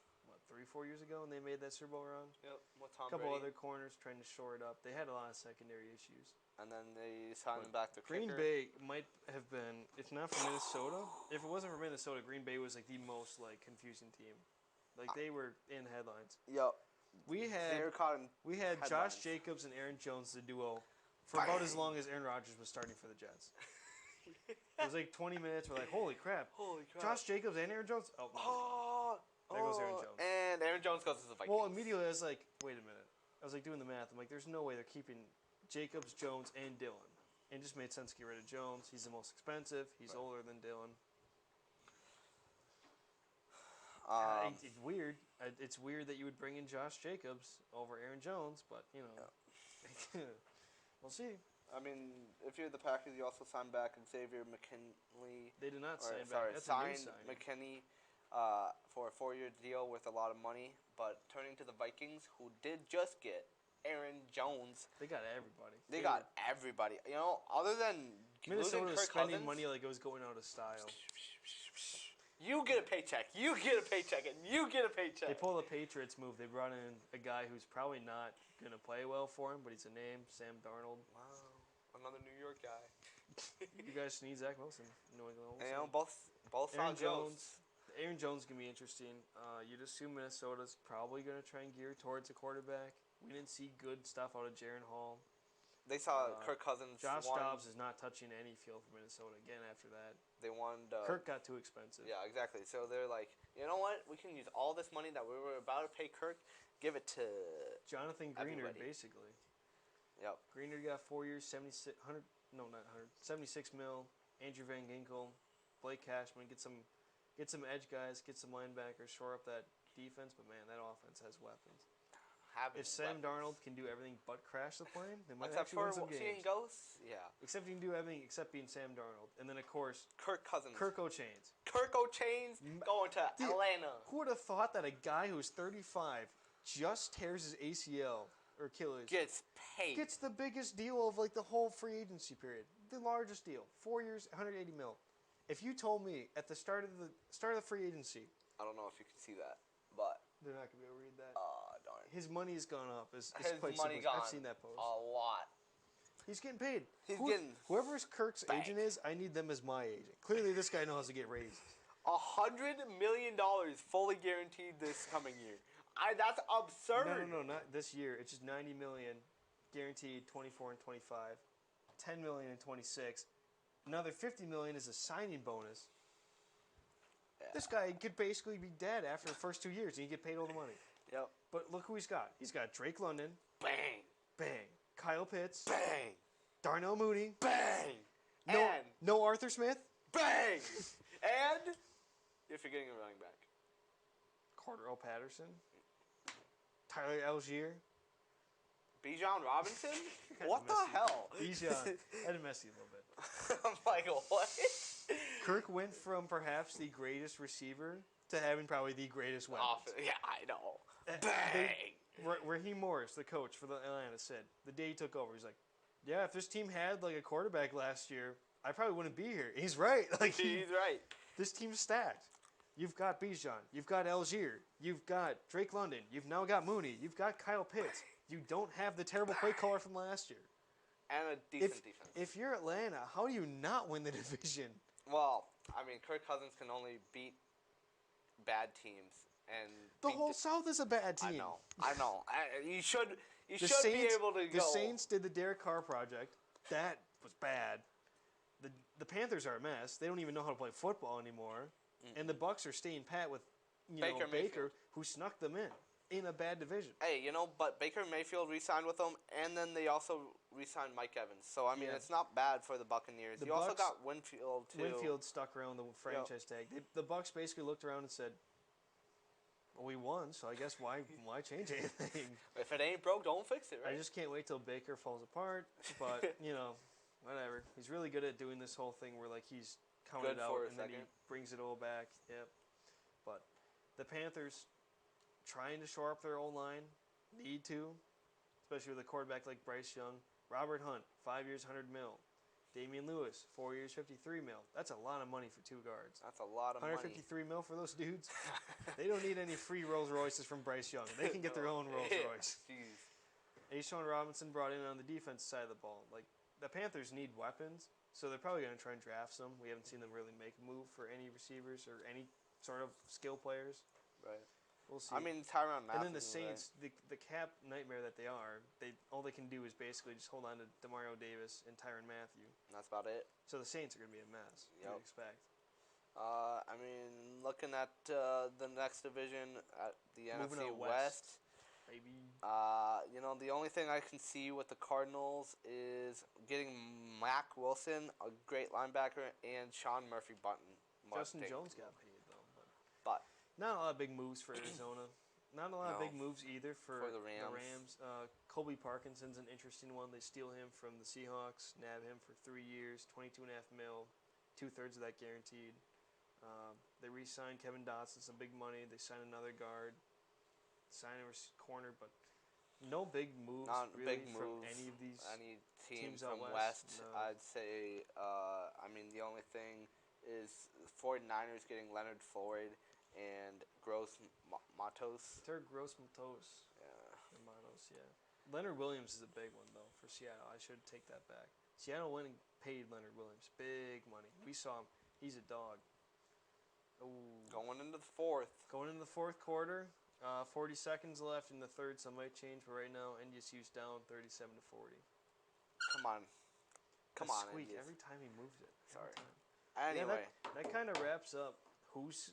[SPEAKER 3] 3-4 years ago when they made that Super Bowl run.
[SPEAKER 1] Yep. With
[SPEAKER 3] A
[SPEAKER 1] Tom
[SPEAKER 3] couple
[SPEAKER 1] Brady.
[SPEAKER 3] other corners trying to shore it up. They had a lot of secondary issues.
[SPEAKER 1] And then they signed him back to
[SPEAKER 3] Green
[SPEAKER 1] kicker.
[SPEAKER 3] Bay might have been, if not for Minnesota, if it wasn't for Minnesota, Green Bay was the most confusing team. They were in headlines.
[SPEAKER 1] Yep.
[SPEAKER 3] We had
[SPEAKER 1] headlines.
[SPEAKER 3] Josh Jacobs and Aaron Jones, the duo, for about as long as Aaron Rodgers was starting for the Jets. It was 20 minutes. We're like, holy crap. Josh Jacobs and Aaron Jones? Oh, no. There goes Aaron Jones.
[SPEAKER 1] And Aaron Jones goes to the Vikings.
[SPEAKER 3] Well, immediately I was like, wait a minute. I was doing the math. I'm like, there's no way they're keeping Jacobs, Jones, and Dillon. And it just made sense to get rid of Jones. He's the most expensive. He's older than Dillon. It's weird. It's weird that you would bring in Josh Jacobs over Aaron Jones, but you know, we'll see.
[SPEAKER 1] I mean, if you're the Packers, you also signed back Xavier McKinley.
[SPEAKER 3] They did not sign back.
[SPEAKER 1] Sorry,
[SPEAKER 3] That's a new
[SPEAKER 1] signed
[SPEAKER 3] signing.
[SPEAKER 1] McKinney for a 4-year deal with a lot of money. But turning to the Vikings, who did just get Aaron Jones.
[SPEAKER 3] They got everybody.
[SPEAKER 1] They got everybody. You know, other than losing
[SPEAKER 3] Minnesota's
[SPEAKER 1] Kirk
[SPEAKER 3] spending
[SPEAKER 1] Cousins,
[SPEAKER 3] money like it was going out of style.
[SPEAKER 1] you get a paycheck. You get a paycheck, and you get a paycheck.
[SPEAKER 3] They pulled the Patriots move. They brought in a guy who's probably not going to play well for him, but he's a name, Sam Darnold.
[SPEAKER 1] Wow, another New York guy.
[SPEAKER 3] You guys need Zach Wilson. New England.
[SPEAKER 1] You know, both
[SPEAKER 3] Aaron
[SPEAKER 1] sound Jones.
[SPEAKER 3] Aaron Jones is going to be interesting. You'd assume Minnesota's probably going to try and gear towards a quarterback. We didn't see good stuff out of Jaron Hall.
[SPEAKER 1] They saw Kirk Cousins.
[SPEAKER 3] Josh Dobbs is not touching any field for Minnesota again after that.
[SPEAKER 1] They won.
[SPEAKER 3] Kirk got too expensive.
[SPEAKER 1] Yeah, exactly. So they're like, you know what? We can use all this money that we were about to pay Kirk, give it to
[SPEAKER 3] Jonathan Greenard,
[SPEAKER 1] everybody.
[SPEAKER 3] Basically.
[SPEAKER 1] Yep.
[SPEAKER 3] Greenard got 4 years, 76 mil. Andrew Van Ginkel, Blake Cashman, get some edge guys, get some linebackers, shore up that defense. But man, that offense has weapons. If Sam Darnold can do everything but crash the plane, they might
[SPEAKER 1] except
[SPEAKER 3] actually win
[SPEAKER 1] for
[SPEAKER 3] some games.
[SPEAKER 1] seeing ghosts, yeah.
[SPEAKER 3] Except he can do everything except being Sam Darnold, and then of course
[SPEAKER 1] Kirk Cousins,
[SPEAKER 3] Kirk O'Chains.
[SPEAKER 1] Kirk O'Chains going to Atlanta.
[SPEAKER 3] Who would have thought that a guy who's 35 just tears his ACL or Achilles
[SPEAKER 1] gets paid,
[SPEAKER 3] gets the biggest deal of like the whole free agency period, the largest deal, 4 years, 180 mil. If you told me at the start of the free agency,
[SPEAKER 1] I don't know if you can see that, but
[SPEAKER 3] they're not gonna be able to read that.
[SPEAKER 1] Darn.
[SPEAKER 3] His money has gone up.
[SPEAKER 1] His money gone.
[SPEAKER 3] I've seen that post.
[SPEAKER 1] A lot.
[SPEAKER 3] He's getting paid.
[SPEAKER 1] Whoever's
[SPEAKER 3] Kirk's agent is, I need them as my agent. Clearly, this guy knows how to get raises.
[SPEAKER 1] $100 million fully guaranteed this coming year. That's absurd.
[SPEAKER 3] No, not this year. It's just $90 million guaranteed, 24 and 25, $10 million in 26. Another $50 million is a signing bonus. Yeah. This guy could basically be dead after the first 2 years, and he get paid all the money.
[SPEAKER 1] Yep.
[SPEAKER 3] But look who he's got. He's got Drake London.
[SPEAKER 1] Bang.
[SPEAKER 3] Bang. Kyle Pitts.
[SPEAKER 1] Bang.
[SPEAKER 3] Darnell Mooney.
[SPEAKER 1] Bang.
[SPEAKER 3] No Arthur Smith.
[SPEAKER 1] Bang. And you're forgetting a running back.
[SPEAKER 3] Cordero Patterson. Tyler Algier.
[SPEAKER 1] Bijan Robinson? What the hell?
[SPEAKER 3] Bijan. I had to mess you a little bit.
[SPEAKER 1] I'm like, what?
[SPEAKER 3] Kirk went from perhaps the greatest receiver to having probably the greatest weapons.
[SPEAKER 1] Yeah, I know. Bang!
[SPEAKER 3] Raheem Morris, the coach for the Atlanta, said the day he took over, he's like, yeah, if this team had like a quarterback last year, I probably wouldn't be here. He's right.
[SPEAKER 1] He's right.
[SPEAKER 3] This team's stacked. You've got Bijan. You've got Algier. You've got Drake London. You've now got Mooney. You've got Kyle Pitts. You don't have the terrible play caller from last year.
[SPEAKER 1] And a decent defense.
[SPEAKER 3] If you're Atlanta, how do you not win the division?
[SPEAKER 1] Well, I mean, Kirk Cousins can only beat bad teams, and
[SPEAKER 3] the whole South is a bad team.
[SPEAKER 1] I know. You should be able to go.
[SPEAKER 3] The Saints did the Derek Carr project. That was bad. The Panthers are a mess. They don't even know how to play football anymore. And the Bucks are staying pat with Baker, who snuck them in a bad division.
[SPEAKER 1] Hey, but Baker Mayfield re-signed with them, and then they also re-signed Mike Evans. So, I mean, it's not bad for the Buccaneers. You also got Winfield, too.
[SPEAKER 3] Winfield stuck around the franchise tag. The Bucks basically looked around and said, well, we won, so I guess why change anything?
[SPEAKER 1] If it ain't broke, don't fix it, right?
[SPEAKER 3] I just can't wait till Baker falls apart. But, whatever. He's really good at doing this whole thing where, like, he's counted out and then he brings it all back. Yep. But the Panthers, trying to shore up their O-line, need to, especially with a quarterback like Bryce Young. Robert Hunt, 5 years, $100 million. Damian Lewis, 4 years, $53 million. That's a lot of money for two guards.
[SPEAKER 1] That's a lot of money.
[SPEAKER 3] $153 million for those dudes. They don't need any free Rolls Royces from Bryce Young. They can get their own Rolls Royce.
[SPEAKER 1] Jeez.
[SPEAKER 3] A'Shaun Robinson brought in on the defense side of the ball. Like, the Panthers need weapons, so they're probably going to try and draft some. We haven't seen them really make a move for any receivers or any sort of skill players.
[SPEAKER 1] Right.
[SPEAKER 3] We'll see.
[SPEAKER 1] I mean, Tyrann Mathieu.
[SPEAKER 3] And then the Saints, the cap nightmare that they are, all they can do is basically just hold on to Demario Davis and Tyrann Mathieu.
[SPEAKER 1] And that's about it.
[SPEAKER 3] So the Saints are going to be a mess. Yep. What do you expect?
[SPEAKER 1] I mean, looking at the next division at the NFC West.
[SPEAKER 3] Baby.
[SPEAKER 1] The only thing I can see with the Cardinals is getting Mack Wilson, a great linebacker, and Sean Murphy-Bunting.
[SPEAKER 3] Justin Jones got paid, though.
[SPEAKER 1] But
[SPEAKER 3] Not a lot of big moves for Arizona. Not a lot of
[SPEAKER 1] No.
[SPEAKER 3] big moves either for
[SPEAKER 1] the Rams.
[SPEAKER 3] Colby Parkinson's an interesting one. They steal him from the Seahawks, nab him for 3 years, $22.5 million, 2/3 of that guaranteed. They re-signed Kevin Dotson, some big money. They signed another guard, signed a corner, but no big moves
[SPEAKER 1] Not
[SPEAKER 3] really
[SPEAKER 1] big
[SPEAKER 3] from
[SPEAKER 1] move.
[SPEAKER 3] any of these.
[SPEAKER 1] Any team
[SPEAKER 3] teams out
[SPEAKER 1] from
[SPEAKER 3] west?
[SPEAKER 1] West,
[SPEAKER 3] No.
[SPEAKER 1] I'd say. I mean, the only thing is 49ers getting Leonard Floyd and Gross Matos.
[SPEAKER 3] Ter Gross Matos.
[SPEAKER 1] Yeah.
[SPEAKER 3] Matos, yeah. Leonard Williams is a big one, though, for Seattle. I should take that back. Seattle went and paid Leonard Williams big money. We saw him. He's a dog. Ooh.
[SPEAKER 1] Going into the fourth.
[SPEAKER 3] Going into the fourth quarter, 40 seconds left in the third, so it might change, but right now NDSU's down 37-40.
[SPEAKER 1] Come on. Come on,
[SPEAKER 3] Squeak
[SPEAKER 1] NDSU.
[SPEAKER 3] every time he moved it.
[SPEAKER 1] Sorry.
[SPEAKER 3] Time.
[SPEAKER 1] Anyway.
[SPEAKER 3] Yeah, that kind of wraps up who's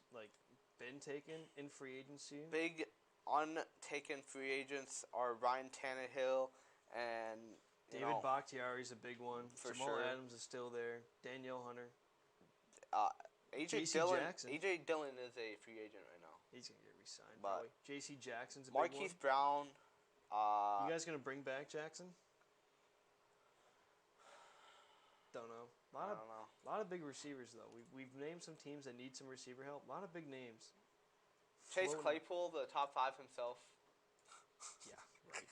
[SPEAKER 3] been taken in free agency.
[SPEAKER 1] Big untaken free agents are Ryan Tannehill and
[SPEAKER 3] David Bakhtiari's a big one.
[SPEAKER 1] For
[SPEAKER 3] Jamal
[SPEAKER 1] sure.
[SPEAKER 3] Adams is still there. Danielle Hunter.
[SPEAKER 1] AJ
[SPEAKER 3] J.C.
[SPEAKER 1] Dillon.
[SPEAKER 3] Jackson.
[SPEAKER 1] AJ Dillon is a free agent right now.
[SPEAKER 3] He's going to get re-signed
[SPEAKER 1] But
[SPEAKER 3] probably. J.C. Jackson's a big one.
[SPEAKER 1] Marquise Brown.
[SPEAKER 3] You guys going to bring back Jackson? Don't know.
[SPEAKER 1] I don't know.
[SPEAKER 3] A lot of big receivers, though. We've named some teams that need some receiver help. A lot of big names.
[SPEAKER 1] Chase
[SPEAKER 3] Floating.
[SPEAKER 1] Claypool, the top 5 himself.
[SPEAKER 3] Yeah, right.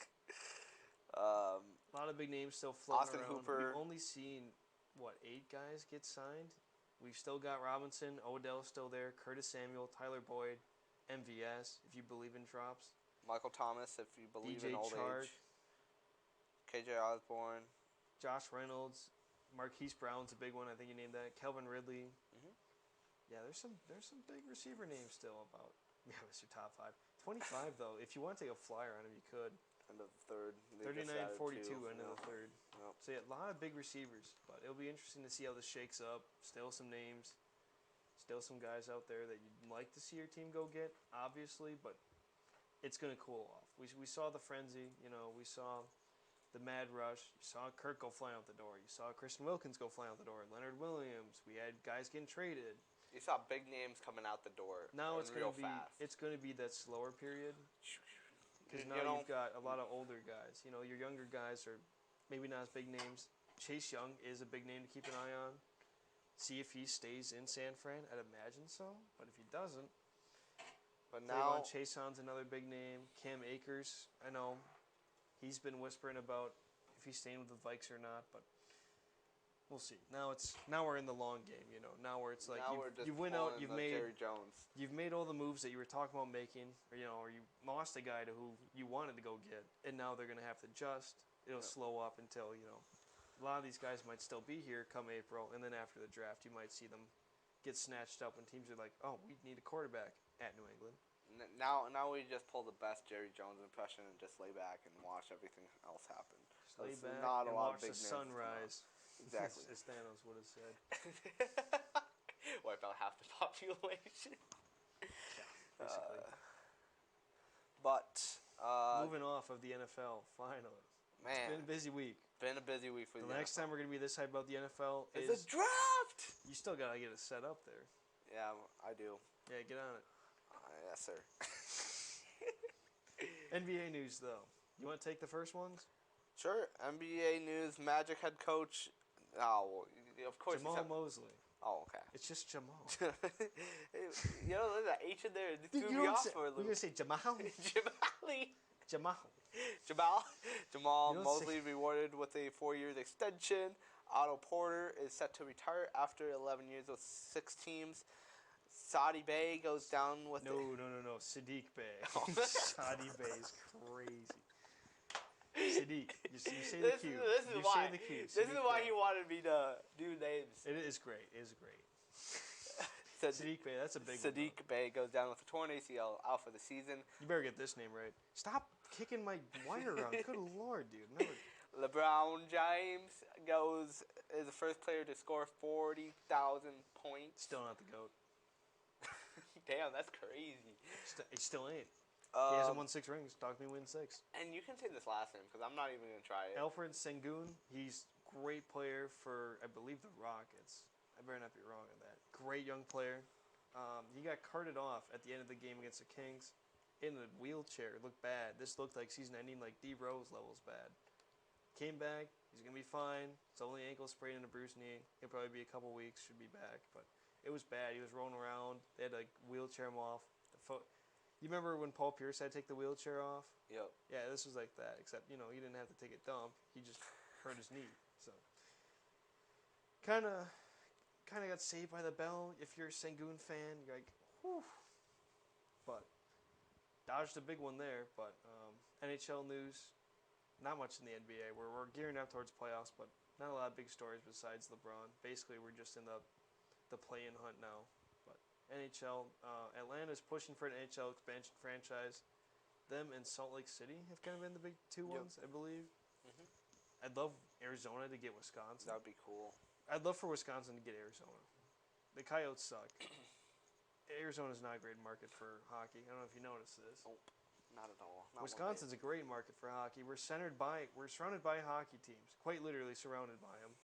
[SPEAKER 1] Um,
[SPEAKER 3] A lot of big names still floating
[SPEAKER 1] Austin
[SPEAKER 3] around.
[SPEAKER 1] Hooper.
[SPEAKER 3] We've only seen, 8 guys get signed? We've still got Robinson, Odell's still there, Curtis Samuel, Tyler Boyd, MVS, if you believe in drops.
[SPEAKER 1] Michael Thomas, if you believe
[SPEAKER 3] DJ
[SPEAKER 1] in old
[SPEAKER 3] Chark.
[SPEAKER 1] age. KJ Osborne.
[SPEAKER 3] Josh Reynolds, Marquise Brown's a big one. I think you named that. Kelvin Ridley.
[SPEAKER 1] Mhm.
[SPEAKER 3] Yeah, there's some big receiver names still about. Yeah, it's your top 5. 25 though. If you want to take a flyer on him, you could.
[SPEAKER 1] End of the third. They just
[SPEAKER 3] 39-42
[SPEAKER 1] added 2.
[SPEAKER 3] end of the third.
[SPEAKER 1] Yep.
[SPEAKER 3] So yeah, a lot of big receivers, but it'll be interesting to see how this shakes up. Still some names, still some guys out there that you'd like to see your team go get, obviously, but it's gonna cool off. We saw the frenzy, we saw the mad rush. You saw Kirk go flying out the door. You saw Christian Wilkins go flying out the door. Leonard Williams. We had guys getting traded.
[SPEAKER 1] You saw big names coming out the door.
[SPEAKER 3] Now it's
[SPEAKER 1] real
[SPEAKER 3] gonna be
[SPEAKER 1] fast.
[SPEAKER 3] it's gonna be that slower period. Because
[SPEAKER 1] You
[SPEAKER 3] now
[SPEAKER 1] know-
[SPEAKER 3] you've got a lot of older guys. Your younger guys are maybe not as big names. Chase Young is a big name to keep an eye on. See if he stays in San Fran. I'd imagine so. But if he doesn't,
[SPEAKER 1] But now,
[SPEAKER 3] Chaseon's another big name. Cam Akers, I know he's been whispering about if he's staying with the Vikes or not, but we'll see. Now we're in the long game. Now where it's like you went out, you've made
[SPEAKER 1] Jerry Jones.
[SPEAKER 3] You've made all the moves that you were talking about making, or you lost a guy to who you wanted to go get, and now they're going to have to adjust. It'll slow up until, a lot of these guys might still be here come April, and then after the draft, you might see them get snatched up when teams are like, oh, we need a quarterback at New England.
[SPEAKER 1] Now we just pull the best Jerry Jones impression and just lay back and watch everything else happen.
[SPEAKER 3] Just lay
[SPEAKER 1] There's
[SPEAKER 3] back
[SPEAKER 1] not a
[SPEAKER 3] and
[SPEAKER 1] lot
[SPEAKER 3] watch
[SPEAKER 1] of big
[SPEAKER 3] the
[SPEAKER 1] names
[SPEAKER 3] sun
[SPEAKER 1] come out.
[SPEAKER 3] rise.
[SPEAKER 1] Exactly.
[SPEAKER 3] As Thanos would have said.
[SPEAKER 1] Wipe out half the population.
[SPEAKER 3] Basically.
[SPEAKER 1] But
[SPEAKER 3] Moving off of the NFL, finally.
[SPEAKER 1] man,
[SPEAKER 3] It's been a busy week.
[SPEAKER 1] been a busy week for
[SPEAKER 3] The
[SPEAKER 1] the
[SPEAKER 3] next time we're going to be this hype about the NFL
[SPEAKER 1] it's
[SPEAKER 3] is...
[SPEAKER 1] a draft.
[SPEAKER 3] You still got to get it set up there.
[SPEAKER 1] Yeah, I do.
[SPEAKER 3] Yeah, get on it.
[SPEAKER 1] Yes, sir.
[SPEAKER 3] NBA news, though. You want to take the first ones?
[SPEAKER 1] Sure. NBA news: Magic head coach. Oh, well, of course.
[SPEAKER 3] Jamal Mosley.
[SPEAKER 1] Oh, okay.
[SPEAKER 3] It's just Jamal.
[SPEAKER 1] There's that H in there. It
[SPEAKER 3] Dude,
[SPEAKER 1] threw
[SPEAKER 3] you
[SPEAKER 1] me
[SPEAKER 3] don't
[SPEAKER 1] off
[SPEAKER 3] say,
[SPEAKER 1] for a
[SPEAKER 3] we're
[SPEAKER 1] little.
[SPEAKER 3] going to say Jamal?
[SPEAKER 1] Jamali.
[SPEAKER 3] Jamal.
[SPEAKER 1] Jamal
[SPEAKER 3] You don't
[SPEAKER 1] Mosley rewarded with a 4-year extension. Otto Porter is set to retire after 11 years with 6 teams. Saudi Bay goes down with
[SPEAKER 3] No. Sadiq Bey.
[SPEAKER 1] Oh.
[SPEAKER 3] Saudi Bey is crazy. Sadiq. You say the
[SPEAKER 1] This
[SPEAKER 3] Q.
[SPEAKER 1] is
[SPEAKER 3] You
[SPEAKER 1] why.
[SPEAKER 3] say the Q.
[SPEAKER 1] This is
[SPEAKER 3] Sadiq
[SPEAKER 1] why
[SPEAKER 3] Bey.
[SPEAKER 1] he wanted me to do names.
[SPEAKER 3] It is great. It is great.
[SPEAKER 1] Sad-
[SPEAKER 3] Sadiq Bey, that's a big one.
[SPEAKER 1] Sadiq Bey goes down with a torn ACL, out for the season.
[SPEAKER 3] You better get this name right. Stop kicking my wire around. Good lord, dude. No.
[SPEAKER 1] LeBron James is the first player to score 40,000 points.
[SPEAKER 3] Still not the GOAT.
[SPEAKER 1] Damn, that's crazy.
[SPEAKER 3] He still ain't. He hasn't
[SPEAKER 1] Um,
[SPEAKER 3] won 6 rings. Talk to me win 6.
[SPEAKER 1] and you can say this last name because I'm not even gonna try it.
[SPEAKER 3] Alfred Sengun, he's great player for, I believe, the Rockets. I better not be wrong on that. Great young player. He got carted off at the end of the game against the Kings in a wheelchair. It looked bad. This looked like season ending, like D Rose levels bad. Came back. He's gonna be fine. It's only ankle sprain and a bruised knee. He'll probably be a couple weeks. Should be back. But it was bad. He was rolling around. They had to like, wheelchair him off. You remember when Paul Pierce had to take the wheelchair off?
[SPEAKER 1] Yep.
[SPEAKER 3] Yeah, this was like that. Except he didn't have to take a dump. He just hurt his knee. So kind of got saved by the bell. If you're a Sengun fan, you're like, whew. But dodged a big one there. But NHL news. Not much in the NBA. We're gearing up towards playoffs, but not a lot of big stories besides LeBron. Basically, we're just in the play-in hunt now. But NHL, Atlanta's pushing for an NHL expansion franchise. Them and Salt Lake City have kind of been the big two ones, I believe.
[SPEAKER 1] Mm-hmm.
[SPEAKER 3] I'd love Arizona to get Wisconsin.
[SPEAKER 1] That would be cool.
[SPEAKER 3] I'd love for Wisconsin to get Arizona. The Coyotes suck. Arizona's not a great market for hockey. I don't know if you noticed this.
[SPEAKER 1] Nope. Not at all. Not
[SPEAKER 3] Wisconsin's a great market for hockey. We're surrounded by hockey teams, quite literally surrounded by them.